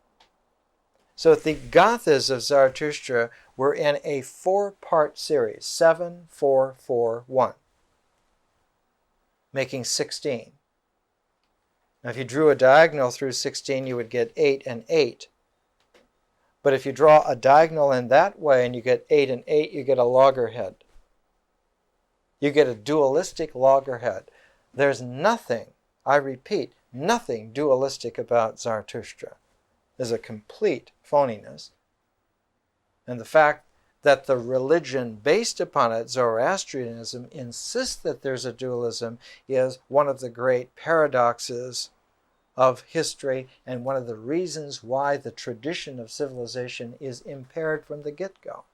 So the Gathas of Zarathustra were in a 4-part series, 7, 4, 4, 1, making 16. Now, if you drew a diagonal through 16, you would get 8 and 8. But if you draw a diagonal in that way and you get 8 and 8, you get a loggerhead. You get a dualistic loggerhead. There's nothing, I repeat, nothing dualistic about Zarathustra. There's a complete phoniness. And the fact that the religion based upon it, Zoroastrianism, insists that there's a dualism is one of the great paradoxes of history and one of the reasons why the tradition of civilization is impaired from the get-go.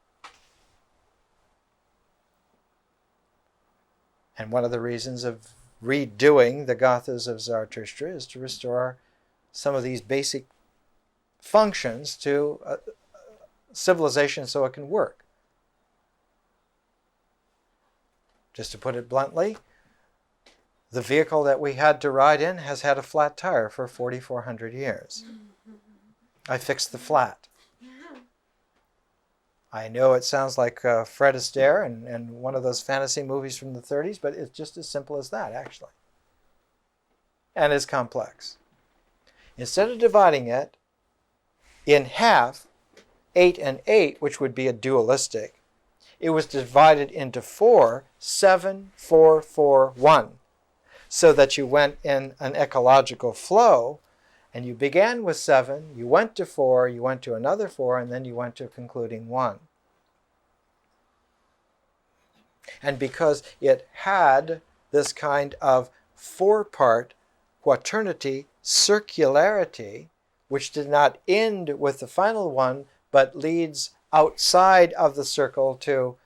And one of the reasons of redoing the Gathas of Zarathustra is to restore some of these basic functions to civilization so it can work. Just to put it bluntly, the vehicle that we had to ride in has had a flat tire for 4,400 years. I fixed the flat. I know it sounds like Fred Astaire and one of those fantasy movies from the 30s, but it's just as simple as that, actually. And it's complex. Instead of dividing it in half, 8 and 8, which would be a dualistic, it was divided into 4, 7, 4, 4, 1, so that you went in an ecological flow, and you began with 7, you went to 4, you went to another 4, and then you went to a concluding 1. And because it had this kind of 4-part quaternity, circularity, which did not end with the final one, but leads outside of the circle to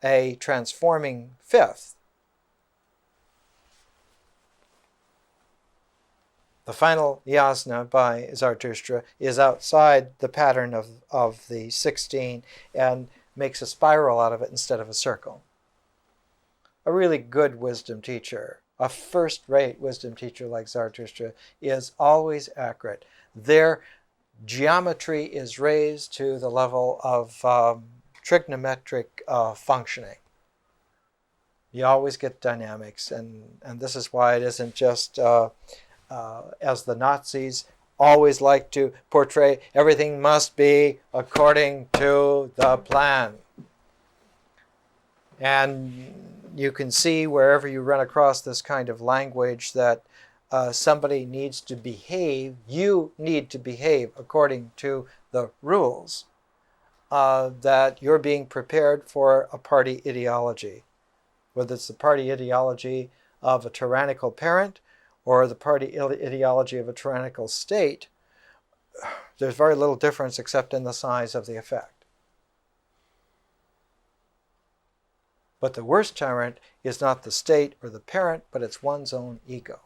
a transforming 5th. The final yasna by Zarathustra is outside the pattern of the 16 and makes a spiral out of it instead of a circle. A really good wisdom teacher, a first-rate wisdom teacher like Zarathustra, is always accurate. Their geometry is raised to the level of trigonometric functioning. You always get dynamics, and this is why it isn't just as the Nazis always like to portray, everything must be according to the plan. And you can see wherever you run across this kind of language that somebody needs to behave, you need to behave according to the rules, that you're being prepared for a party ideology. Whether it's the party ideology of a tyrannical parent or the party ideology of a tyrannical state, there's very little difference except in the size of the effect. But the worst tyrant is not the state or the parent, but it's one's own ego.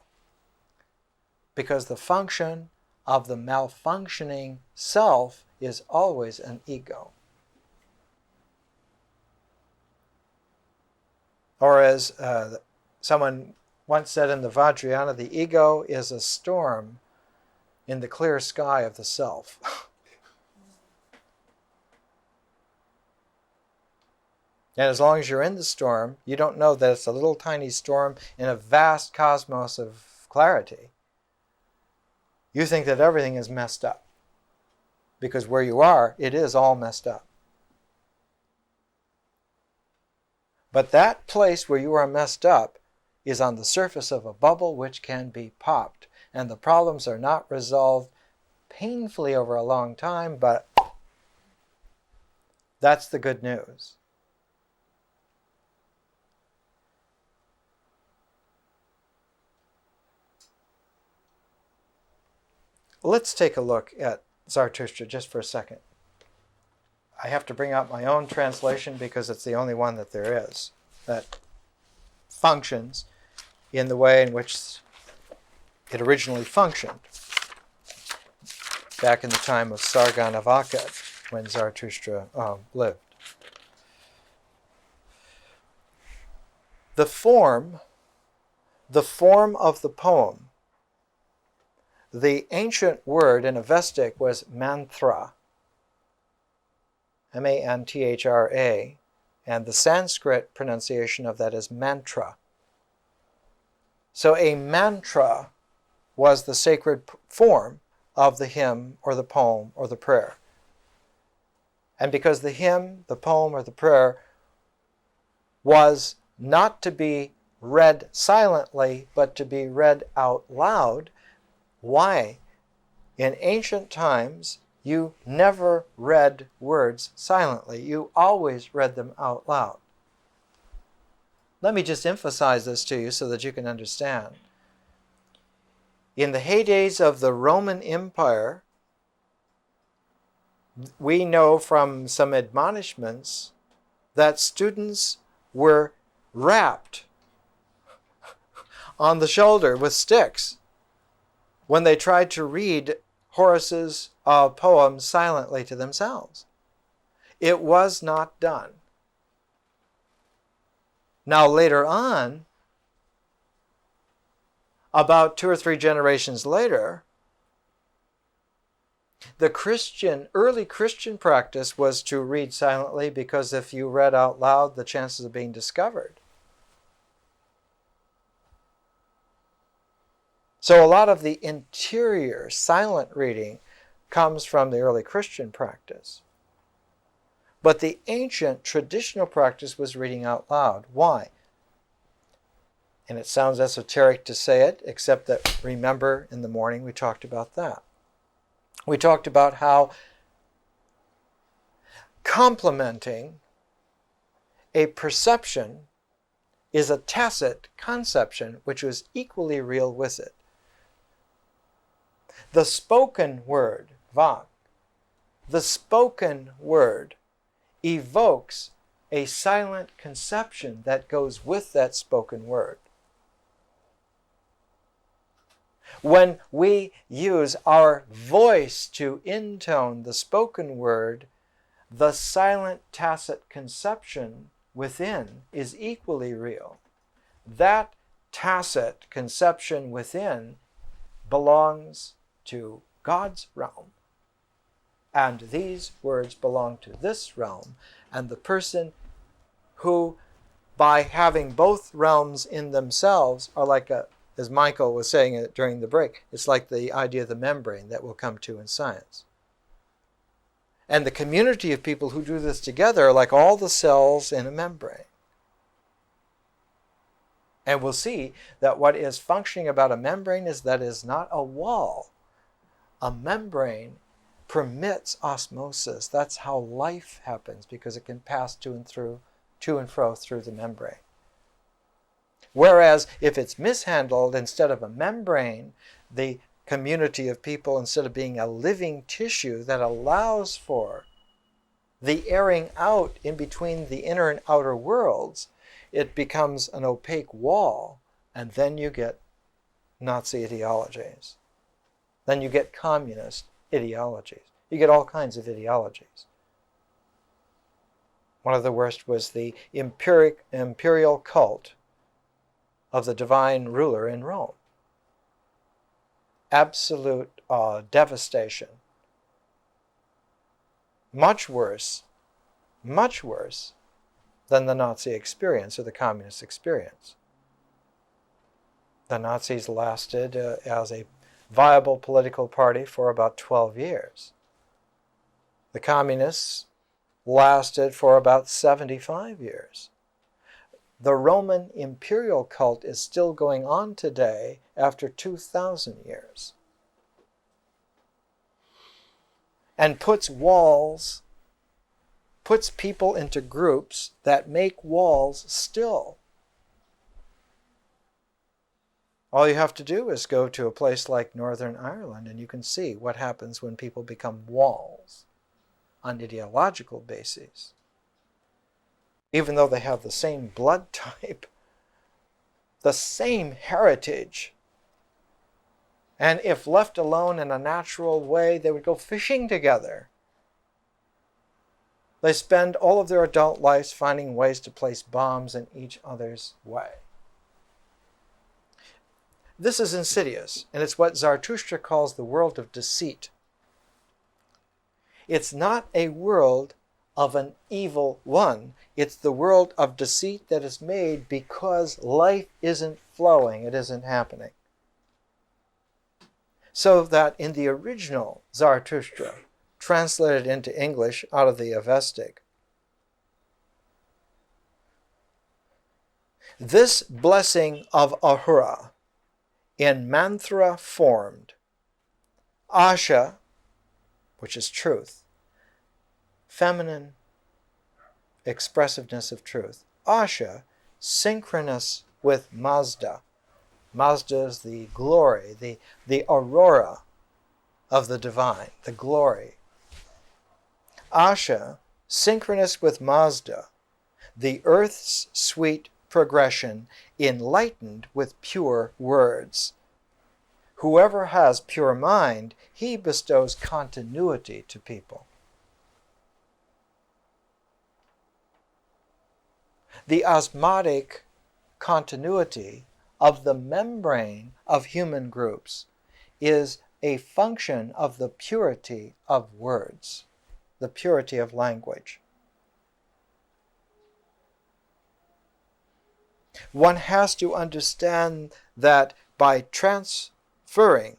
Because the function of the malfunctioning self is always an ego. Or as someone once said in the Vajrayana, the ego is a storm in the clear sky of the self. And as long as you're in the storm, you don't know that it's a little tiny storm in a vast cosmos of clarity. You think that everything is messed up. Because where you are, it is all messed up. But that place where you are messed up is on the surface of a bubble which can be popped. And the problems are not resolved painfully over a long time, but that's the good news. Let's take a look at Zarathustra just for a second. I have to bring out my own translation because it's the only one that there is that functions in the way in which it originally functioned back in the time of Sarganavaka when Zarathustra lived. The form of the poem, the ancient word in Avestic was mantra, M-A-N-T-H-R-A, and the Sanskrit pronunciation of that is mantra. So a mantra was the sacred form of the hymn or the poem or the prayer. And because the hymn, the poem, or the prayer was not to be read silently, but to be read out loud, why? In ancient times, you never read words silently. You always read them out loud. Let me just emphasize this to you so that you can understand. In the heydays of the Roman Empire, we know from some admonishments that students were rapped on the shoulder with sticks when they tried to read Horace's poems silently to themselves. It was not done. Now later on, about 2 or 3 generations later, the early Christian practice was to read silently, because if you read out loud, the chances of being discovered. So a lot of the interior silent reading comes from the early Christian practice. But the ancient traditional practice was reading out loud. Why? And it sounds esoteric to say it, except that, remember, in the morning we talked about that. We talked about how complementing a perception is a tacit conception which was equally real with it. The spoken word, Vak, the spoken word evokes a silent conception that goes with that spoken word. When we use our voice to intone the spoken word, the silent tacit conception within is equally real. That tacit conception within belongs to God's realm. And these words belong to this realm. And the person who, by having both realms in themselves, are like as Michael was saying it during the break, it's like the idea of the membrane that we'll come to in science. And the community of people who do this together are like all the cells in a membrane. And we'll see that what is functioning about a membrane is that it is not a wall. A membrane permits osmosis. That's how life happens, because it can pass to and fro through the membrane. Whereas if it's mishandled, instead of a membrane, the community of people, instead of being a living tissue that allows for the airing out in between the inner and outer worlds, it becomes an opaque wall, and then you get Nazi ideologies. Then you get communist ideologies. You get all kinds of ideologies. One of the worst was the imperial cult of the divine ruler in Rome. Absolute devastation. Much worse than the Nazi experience or the communist experience. The Nazis lasted as a viable political party for about 12 years. The communists lasted for about 75 years. The Roman imperial cult is still going on today after 2,000 years. And puts people into groups that make walls still. All you have to do is go to a place like Northern Ireland, and you can see what happens when people become walls on ideological bases. Even though they have the same blood type, the same heritage. And if left alone in a natural way, they would go fishing together. They spend all of their adult lives finding ways to place bombs in each other's way. This is insidious, and it's what Zarathustra calls the world of deceit. It's not a world of an evil one. It's the world of deceit that is made because life isn't flowing, it isn't happening. So that in the original Zarathustra, translated into English out of the Avestic, this blessing of Ahura, in mantra formed, Asha, which is truth. Feminine expressiveness of truth. Asha, synchronous with Mazda. Mazda is the glory, the aurora of the divine, the glory. Asha, synchronous with Mazda, the earth's sweet progression, enlightened with pure words. Whoever has pure mind, he bestows continuity to people. The osmotic continuity of the membrane of human groups is a function of the purity of words, the purity of language. One has to understand that by transferring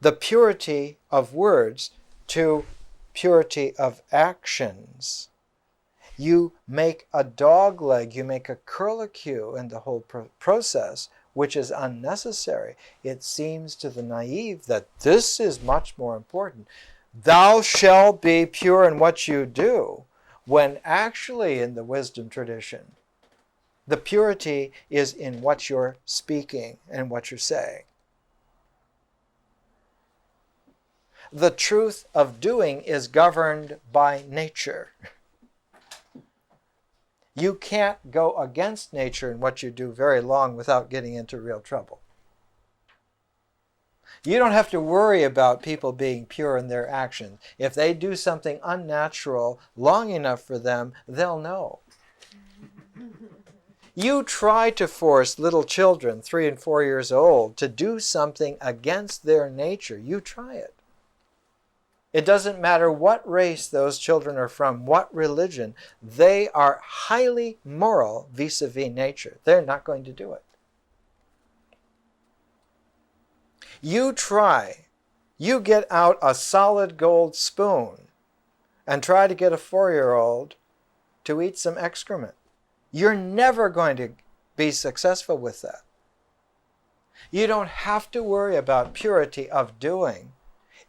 the purity of words to purity of actions, you make a dogleg, you make a curlicue in the whole process, which is unnecessary. It seems to the naive that this is much more important. Thou shalt be pure in what you do, when actually in the wisdom tradition, the purity is in what you're speaking and what you're saying. The truth of doing is governed by nature. You can't go against nature in what you do very long without getting into real trouble. You don't have to worry about people being pure in their actions. If they do something unnatural long enough for them, they'll know. You try to force little children, 3 and 4 years old, to do something against their nature. You try it. It doesn't matter what race those children are from, what religion. They are highly moral vis-a-vis nature. They're not going to do it. You try. You get out a solid gold spoon and try to get a 4-year-old to eat some excrement. You're never going to be successful with that. You don't have to worry about purity of doing.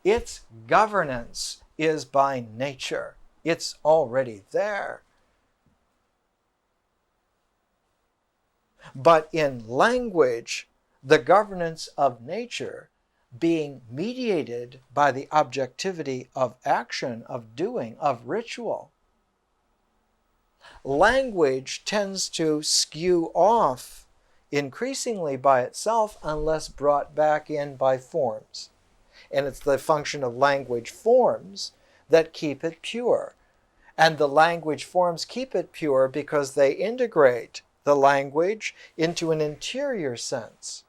Its governance is by nature. It's already there. But in language, the governance of nature being mediated by the objectivity of action, of doing, of ritual, language tends to skew off increasingly by itself unless brought back in by forms. And it's the function of language forms that keep it pure. And the language forms keep it pure because they integrate the language into an interior sense.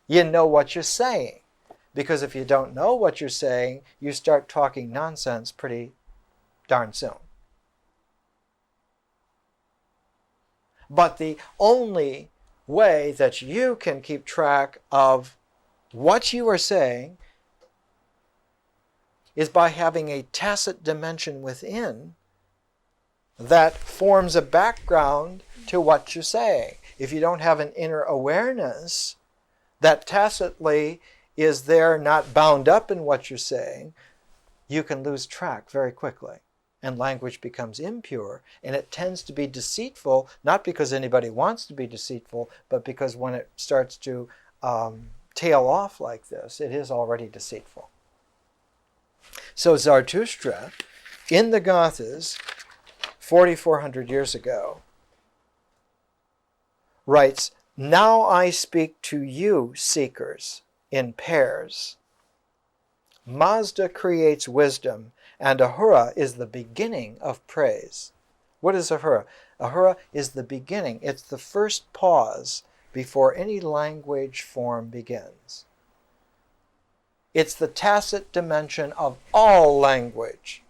You know what you're saying. Because if you don't know what you're saying, you start talking nonsense pretty darn soon. But the only way that you can keep track of what you are saying is by having a tacit dimension within that forms a background to what you're saying. If you don't have an inner awareness that tacitly is there, not bound up in what you're saying, you can lose track very quickly. And language becomes impure, and it tends to be deceitful, not because anybody wants to be deceitful, but because when it starts to tail off like this, it is already deceitful. So Zarathustra, in the Gathas, 4,400 years ago, writes, "Now I speak to you, seekers, in pairs. Mazda creates wisdom, and Ahura is the beginning of praise." What is Ahura? Ahura is the beginning. It's the first pause before any language form begins. It's the tacit dimension of all language.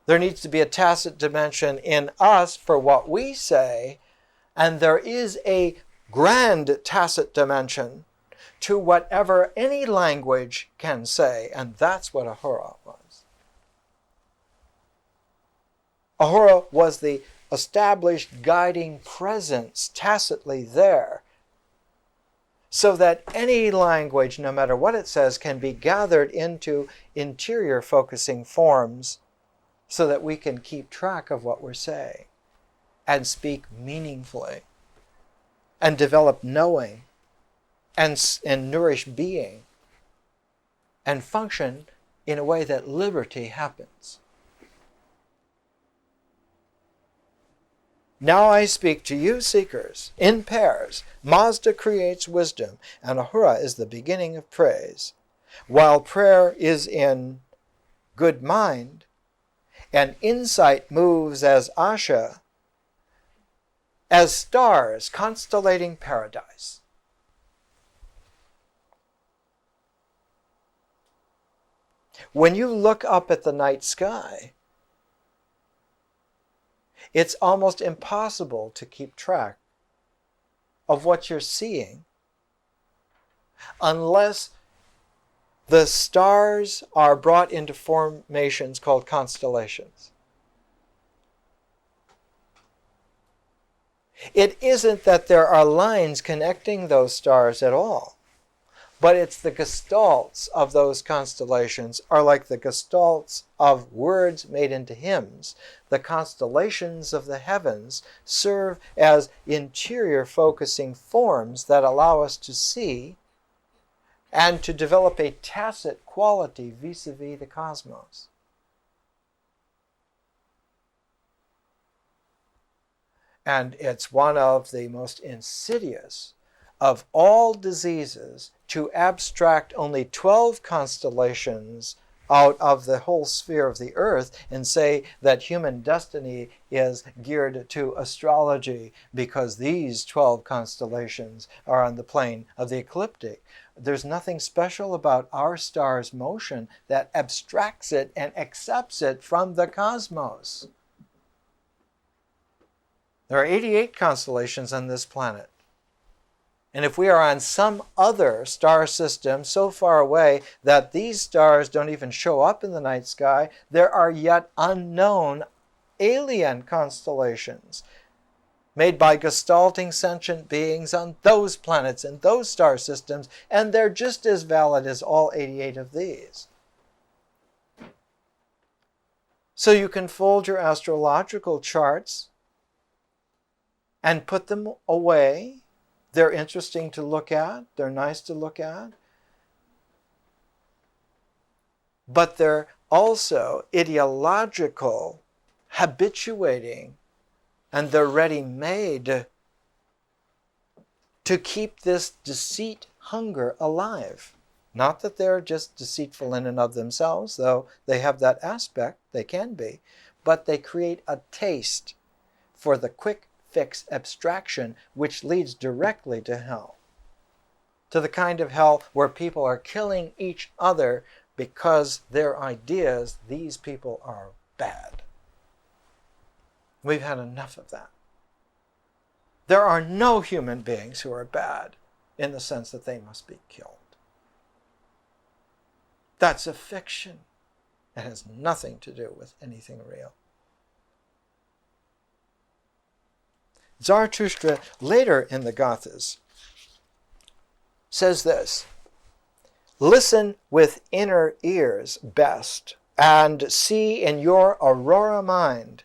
There needs to be a tacit dimension in us for what we say, and there is a grand tacit dimension to whatever any language can say, and that's what Ahura was. Ahura was the established guiding presence tacitly there so that any language, no matter what it says, can be gathered into interior focusing forms so that we can keep track of what we're saying and speak meaningfully and develop knowing and nourish being and function in a way that liberty happens. Now I speak to you seekers in pairs. Mazda creates wisdom, and Ahura is the beginning of praise. While prayer is in good mind, and insight moves as Asha, as stars constellating paradise. When you look up at the night sky, it's almost impossible to keep track of what you're seeing unless the stars are brought into formations called constellations. It isn't that there are lines connecting those stars at all, but it's the gestalts of those constellations are like the gestalts of words made into hymns. The constellations of the heavens serve as interior focusing forms that allow us to see and to develop a tacit quality vis-a-vis the cosmos. And it's one of the most insidious of all diseases to abstract only 12 constellations out of the whole sphere of the earth and say that human destiny is geared to astrology because these 12 constellations are on the plane of the ecliptic. There's nothing special about our star's motion that abstracts it and accepts it from the cosmos. There are 88 constellations on this planet. And if we are on some other star system so far away that these stars don't even show up in the night sky, there are yet unknown alien constellations made by gestalting sentient beings on those planets and those star systems, and they're just as valid as all 88 of these. So you can fold your astrological charts and put them away. They're interesting to look at. They're nice to look at. But they're also ideological, habituating, and they're ready-made to keep this deceit hunger alive. Not that they're just deceitful in and of themselves, though they have that aspect, they can be, but they create a taste for the quick fix abstraction, which leads directly to hell. To the kind of hell where people are killing each other because their ideas, these people are bad. We've had enough of that. There are no human beings who are bad in the sense that they must be killed. That's a fiction. It has nothing to do with anything real. Zarathustra, later in the Gathas, says this: listen with inner ears best, and see in your aurora mind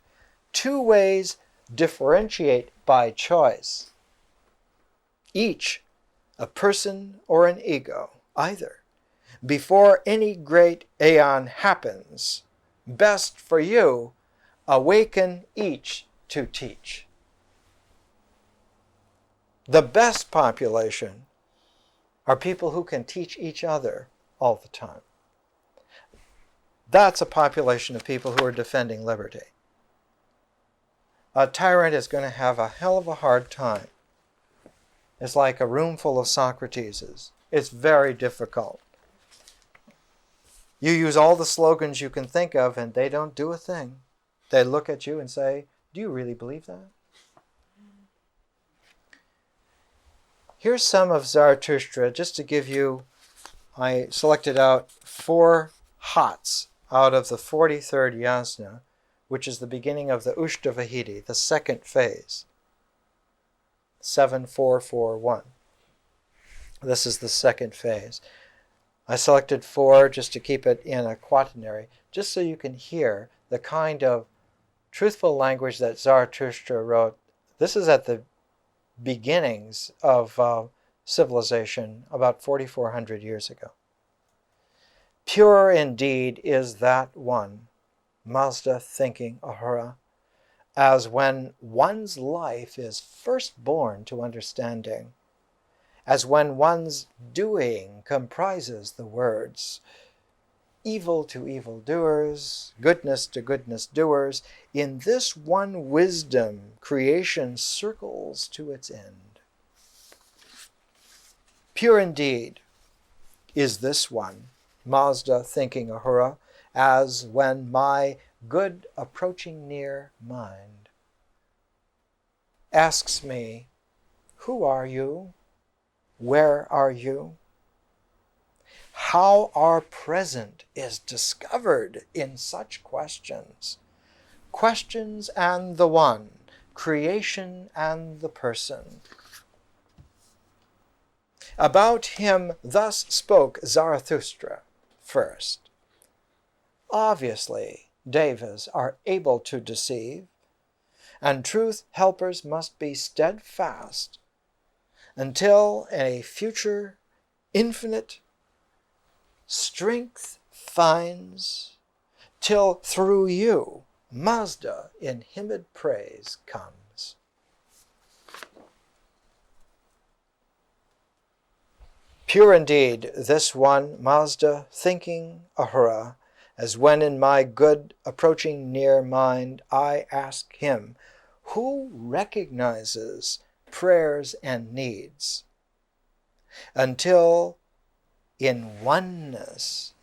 2 ways differentiate by choice, each a person or an ego, either. Before any great aeon happens, best for you, awaken each to teach. The best population are people who can teach each other all the time. That's a population of people who are defending liberty. A tyrant is going to have a hell of a hard time. It's like a room full of Socrateses. It's very difficult. You use all the slogans you can think of and they don't do a thing. They look at you and say, do you really believe that? Here's some of Zarathustra, just to give you, I selected out 4 hots out of the 43rd yasna, which is the beginning of the Ushtavahiti, the second phase. 7441. This is the second phase. I selected 4 just to keep it in a quaternary, just so you can hear the kind of truthful language that Zarathustra wrote. This is at the beginnings of civilization about 4,400 years ago. Pure indeed is that one, Mazda thinking Ahura, as when one's life is first born to understanding, as when one's doing comprises the words, evil to evildoers, goodness to goodness doers, in this one wisdom creation circles to its end. Pure indeed is this one, Mazda thinking Ahura, as when my good approaching near mind asks me, who are you? Where are you? How our present is discovered in such questions. Questions and the one, creation and the person. About him thus spoke Zarathustra first. Obviously, devas are able to deceive, and truth helpers must be steadfast until a future infinite strength finds, till through you Mazda in hymned praise comes. Pure indeed this one, Mazda thinking Ahura, as when in my good approaching near mind I ask him, who recognizes prayers and needs, until in oneness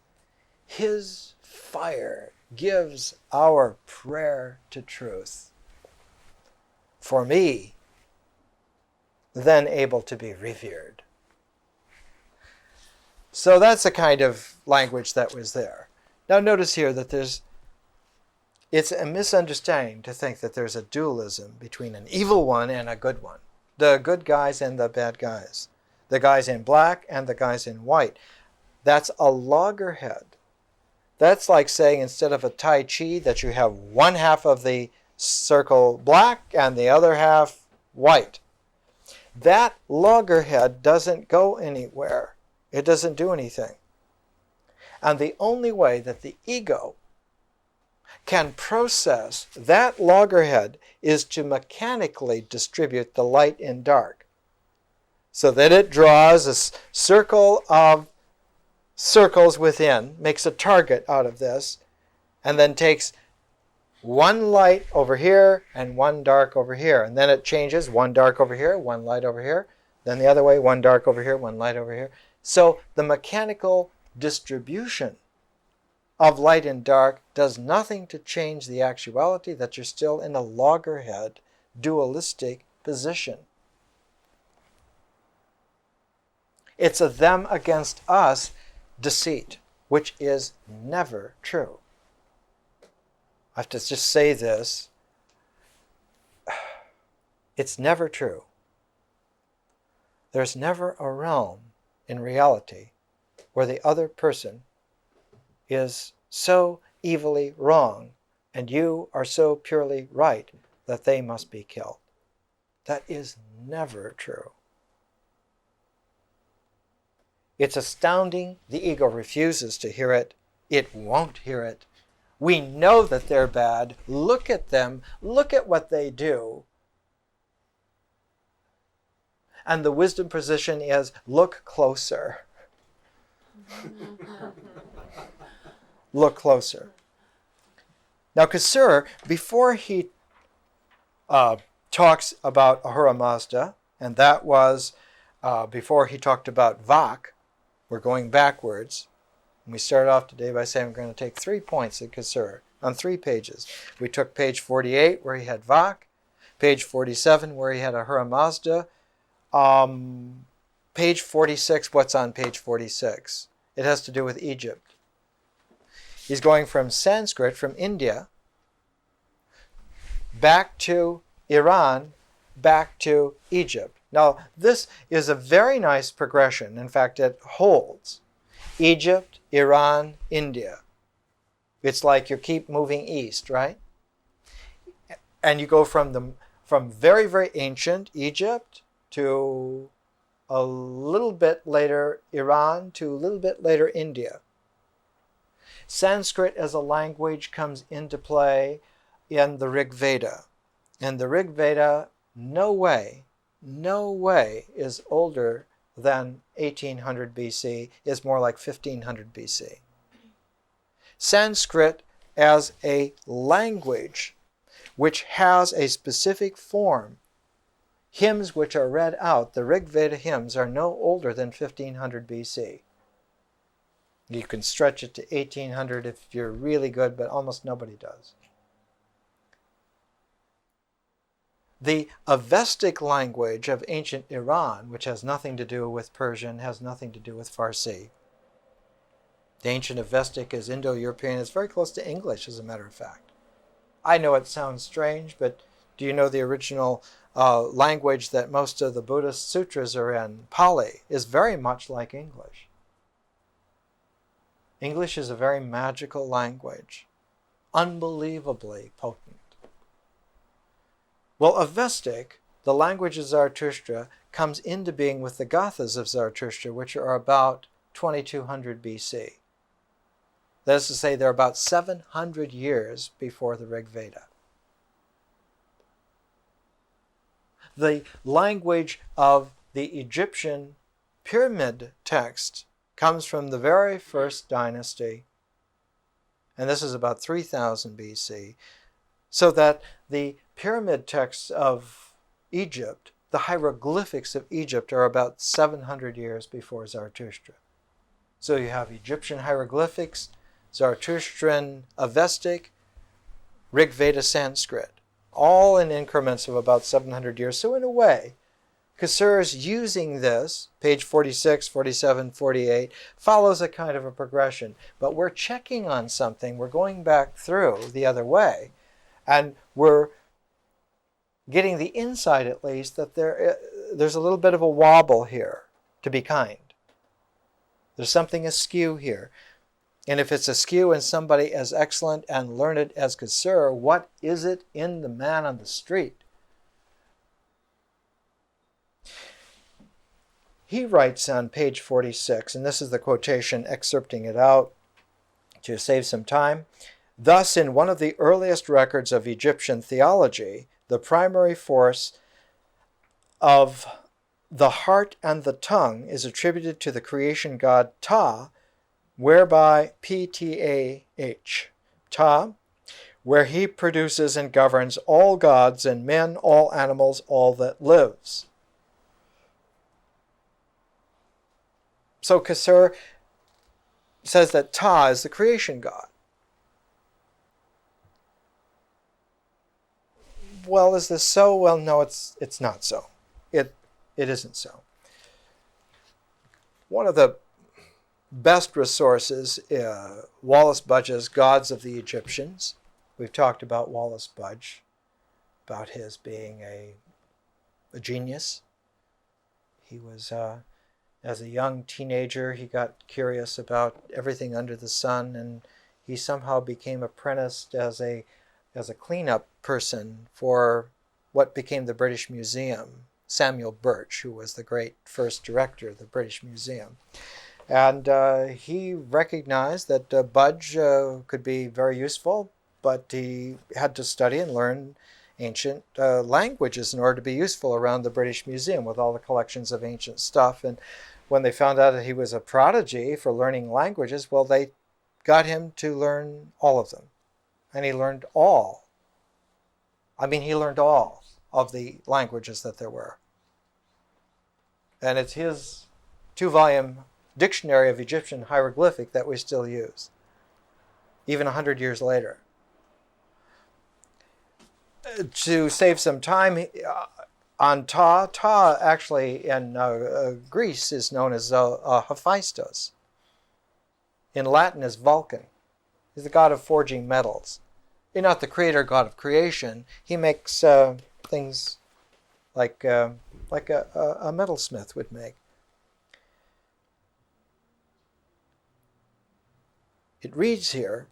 his fire gives our prayer to truth. For me, then able to be revered. So that's the kind of language that was there. Now notice here that it's a misunderstanding to think that there's a dualism between an evil one and a good one. The good guys and the bad guys. The guys in black and the guys in white. That's a loggerhead. That's like saying instead of a Tai Chi that you have one half of the circle black and the other half white. That loggerhead doesn't go anywhere. It doesn't do anything. And the only way that the ego can process that loggerhead is to mechanically distribute the light and dark, so that it draws a circle of circles within, makes a target out of this, and then takes one light over here and one dark over here. And then it changes, one dark over here, one light over here, then the other way, one dark over here, one light over here. So the mechanical distribution of light and dark does nothing to change the actuality that you're still in a loggerhead, dualistic position. It's a them against us deceit, which is never true. I have to just say this. It's never true. There's never a realm in reality where the other person is so evilly wrong and you are so purely right that they must be killed. That is never true. It's astounding. The ego refuses to hear it. It won't hear it. We know that they're bad. Look at them. Look at what they do. And the wisdom position is, look closer. Look closer. Now Cassire, before he talks about Ahura Mazda, and that was before he talked about Vak, we're going backwards. And we started off today by saying we're going to take 3 points at Cassire on 3 pages. We took page 48 where he had Vak, page 47 where he had Ahura Mazda, page 46, what's on page 46? It has to do with Egypt. He's going from Sanskrit, from India, back to Iran, back to Egypt. Now, this is a very nice progression. In fact, it holds. Egypt, Iran, India. It's like you keep moving east, right? And you go from very, very ancient Egypt to a little bit later Iran to a little bit later India. Sanskrit as a language comes into play in the Rig Veda. And the Rig Veda, no way is older than 1800 BC, is more like 1500 BC. Sanskrit as a language which has a specific form. Hymns which are read out, the Rig Veda hymns, are no older than 1500 BC. You can stretch it to 1800 if you're really good, but almost nobody does. The Avestic language of ancient Iran, which has nothing to do with Persian, has nothing to do with Farsi. The ancient Avestic is Indo-European. It's very close to English, as a matter of fact. I know it sounds strange, but do you know the original language that most of the Buddhist sutras are in, Pali, is very much like English. English is a very magical language, unbelievably potent. Well, Avestic, the language of Zarathustra, comes into being with the Gathas of Zarathustra, which are about 2200 BC. That is to say, they're about 700 years before the Rig Veda. The language of the Egyptian pyramid text comes from the very first dynasty, and this is about 3000 BC, so that the pyramid texts of Egypt, the hieroglyphics of Egypt, are about 700 years before Zarathustra. So you have Egyptian hieroglyphics, Zarathustrian Avestic, Rig Veda Sanskrit, all in increments of about 700 years. So in a way, Cassire is using this, page 46, 47, 48, follows a kind of a progression. But we're checking on something. We're going back through the other way. And we're getting the insight, at least, that there's a little bit of a wobble here, to be kind. There's something askew here. And if it's askew in somebody as excellent and learned as Cassire, what is it in the man on the street? He writes on page 46, and this is the quotation excerpting it out to save some time. Thus, in one of the earliest records of Egyptian theology, the primary force of the heart and the tongue is attributed to the creation god Ta, whereby Ptah, Ta, where he produces and governs all gods and men, all animals, all that lives. So Cassire says that Ta is the creation god. Well, is this so? Well, no, it's not so. It isn't so. One of the best resources, Wallis Budge's Gods of the Egyptians. We've talked about Wallis Budge, about his being a genius. He was, as a young teenager, he got curious about everything under the sun, and he somehow became apprenticed as a cleanup person for what became the British Museum, Samuel Birch, who was the great first director of the British Museum. And he recognized that Budge could be very useful, but he had to study and learn ancient languages in order to be useful around the British Museum with all the collections of ancient stuff. And when they found out that he was a prodigy for learning languages, well, they got him to learn all of them. And he learned all. He learned all of the languages that there were. And it's his 2-volume Dictionary of Egyptian Hieroglyphic that we still use, even 100 years later. To save some time on Ta, Ta actually in Greece is known as Hephaestus. In Latin is Vulcan. He's the god of forging metals. He's not the creator god of creation. He makes things like like a metalsmith would make. It reads here,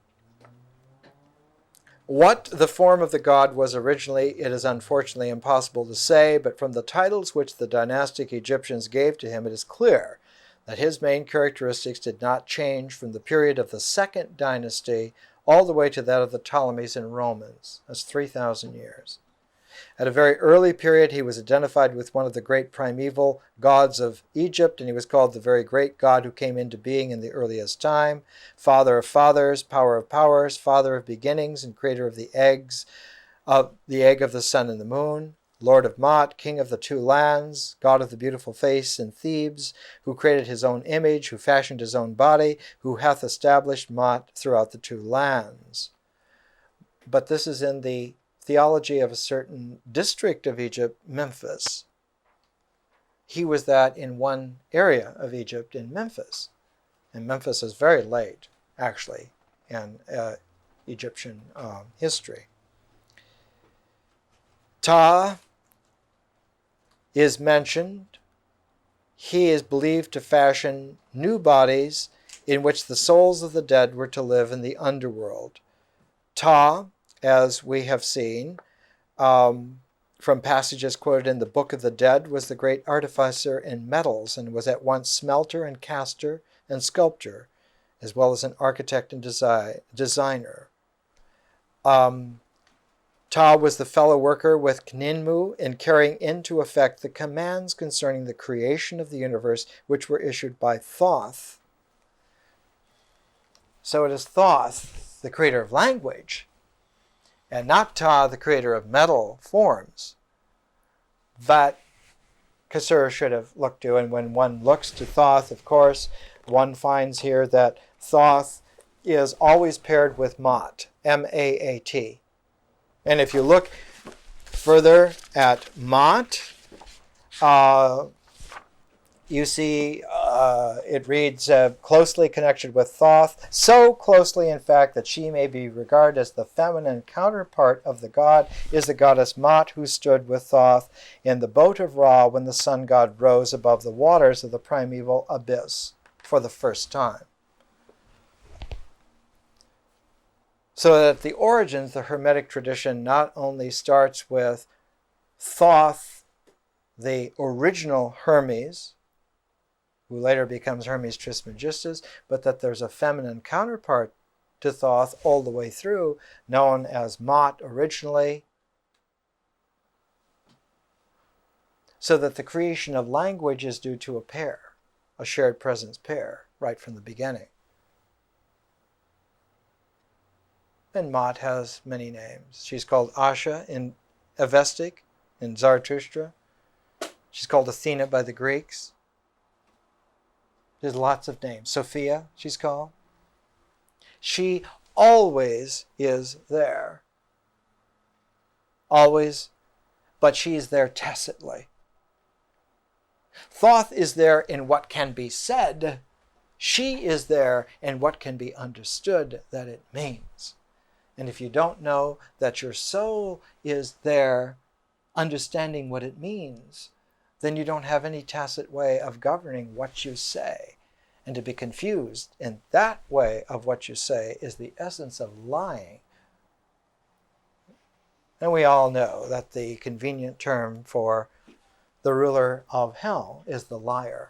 what the form of the god was originally, it is unfortunately impossible to say, but from the titles which the dynastic Egyptians gave to him, it is clear that his main characteristics did not change from the period of the second dynasty all the way to that of the Ptolemies and Romans. That's 3,000 years. At a very early period, he was identified with one of the great primeval gods of Egypt, and he was called the very great god who came into being in the earliest time, father of fathers, power of powers, father of beginnings, and creator of the egg of the sun and the moon, lord of Mot, king of the two lands, god of the beautiful face in Thebes, who created his own image, who fashioned his own body, who hath established Mot throughout the two lands. But this is in the theology of a certain district of Egypt, Memphis. He was that in one area of Egypt, in Memphis. And Memphis is very late, actually, in Egyptian history. Ptah is mentioned. He is believed to fashion new bodies in which the souls of the dead were to live in the underworld. Ptah, as we have seen from passages quoted in the Book of the Dead, was the great artificer in metals and was at once smelter and caster and sculptor, as well as an architect and designer. Ptah was the fellow worker with Kninmu in carrying into effect the commands concerning the creation of the universe which were issued by Thoth. So it is Thoth, the creator of language, and not Ptah, the creator of metal forms, that Cassire should have looked to. And when one looks to Thoth, of course, one finds here that Thoth is always paired with Mot, M-A-A-T. And if you look further at Mot, you see it reads closely connected with Thoth, so closely in fact that she may be regarded as the feminine counterpart of the god is the goddess Mot, who stood with Thoth in the boat of Ra when the sun god rose above the waters of the primeval abyss for the first time. So that the origins, the Hermetic tradition not only starts with Thoth, the original Hermes, who later becomes Hermes Trismegistus, but that there's a feminine counterpart to Thoth all the way through, known as Mot originally, so that the creation of language is due to a pair, a shared presence pair, right from the beginning. And Mot has many names. She's called Asha in Avestic, in Zarathustra. She's called Athena by the Greeks. There's lots of names. Sophia, she's called. She always is there. Always, but she's there tacitly. Thoth is there in what can be said. She is there in what can be understood that it means. And if you don't know that your soul is there understanding what it means, then you don't have any tacit way of governing what you say. And to be confused in that way of what you say is the essence of lying. And we all know that the convenient term for the ruler of hell is the liar.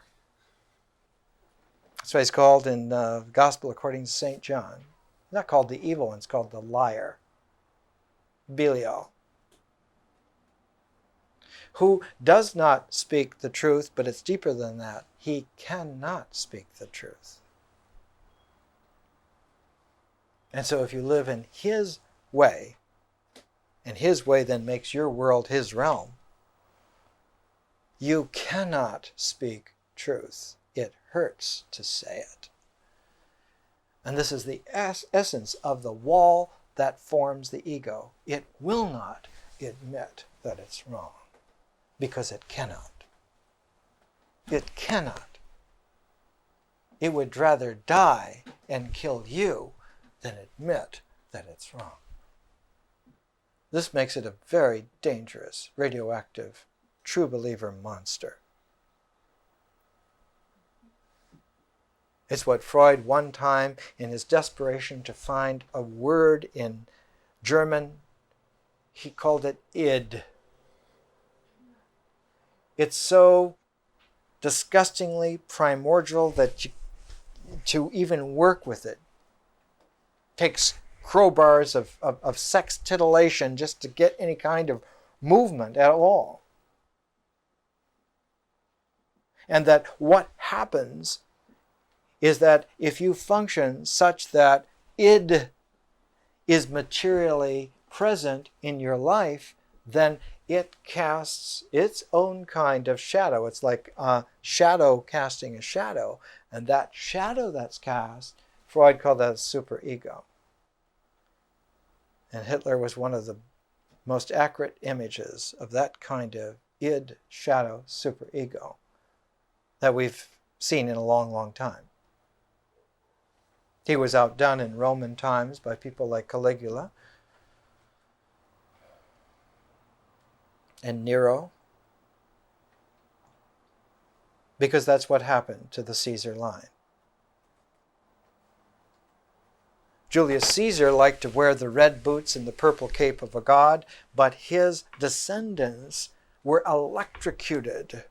That's why he's called in the Gospel according to St. John. Not called the evil one, it's called the liar. Belial. Who does not speak the truth, but it's deeper than that. He cannot speak the truth. And so if you live in his way, and his way then makes your world his realm, you cannot speak truth. It hurts to say it. And this is the essence of the wall that forms the ego. It will not admit that it's wrong. Because it cannot. It cannot. It would rather die and kill you than admit that it's wrong. This makes it a very dangerous radioactive true believer monster. It's what Freud one time, in his desperation to find a word in German, he called it id. It's so disgustingly primordial that to even work with it takes crowbars of sex titillation just to get any kind of movement at all. And that what happens is that if you function such that id is materially present in your life, then it casts its own kind of shadow. It's like a shadow casting a shadow. And that shadow that's cast, Freud called that a superego. And Hitler was one of the most accurate images of that kind of id, shadow, superego that we've seen in a long, long time. He was outdone in Roman times by people like Caligula and Nero, because that's what happened to the Caesar line. Julius Caesar liked to wear the red boots and the purple cape of a god, but his descendants were electrocuted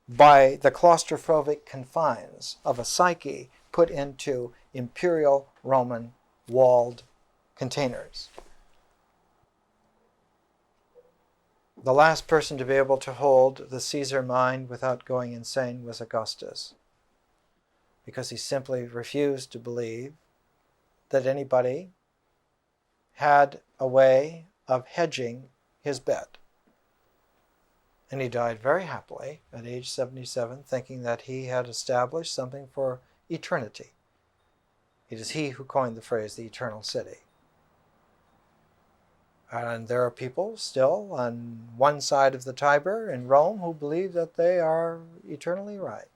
by the claustrophobic confines of a psyche put into imperial Roman walled containers. The last person to be able to hold the Caesar mind without going insane was Augustus, because he simply refused to believe that anybody had a way of hedging his bet. And he died very happily at age 77, thinking that he had established something for eternity. It is he who coined the phrase, the eternal city. And there are people still on one side of the Tiber in Rome who believe that they are eternally right.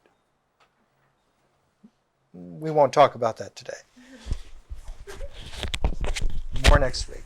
We won't talk about that today. More next week.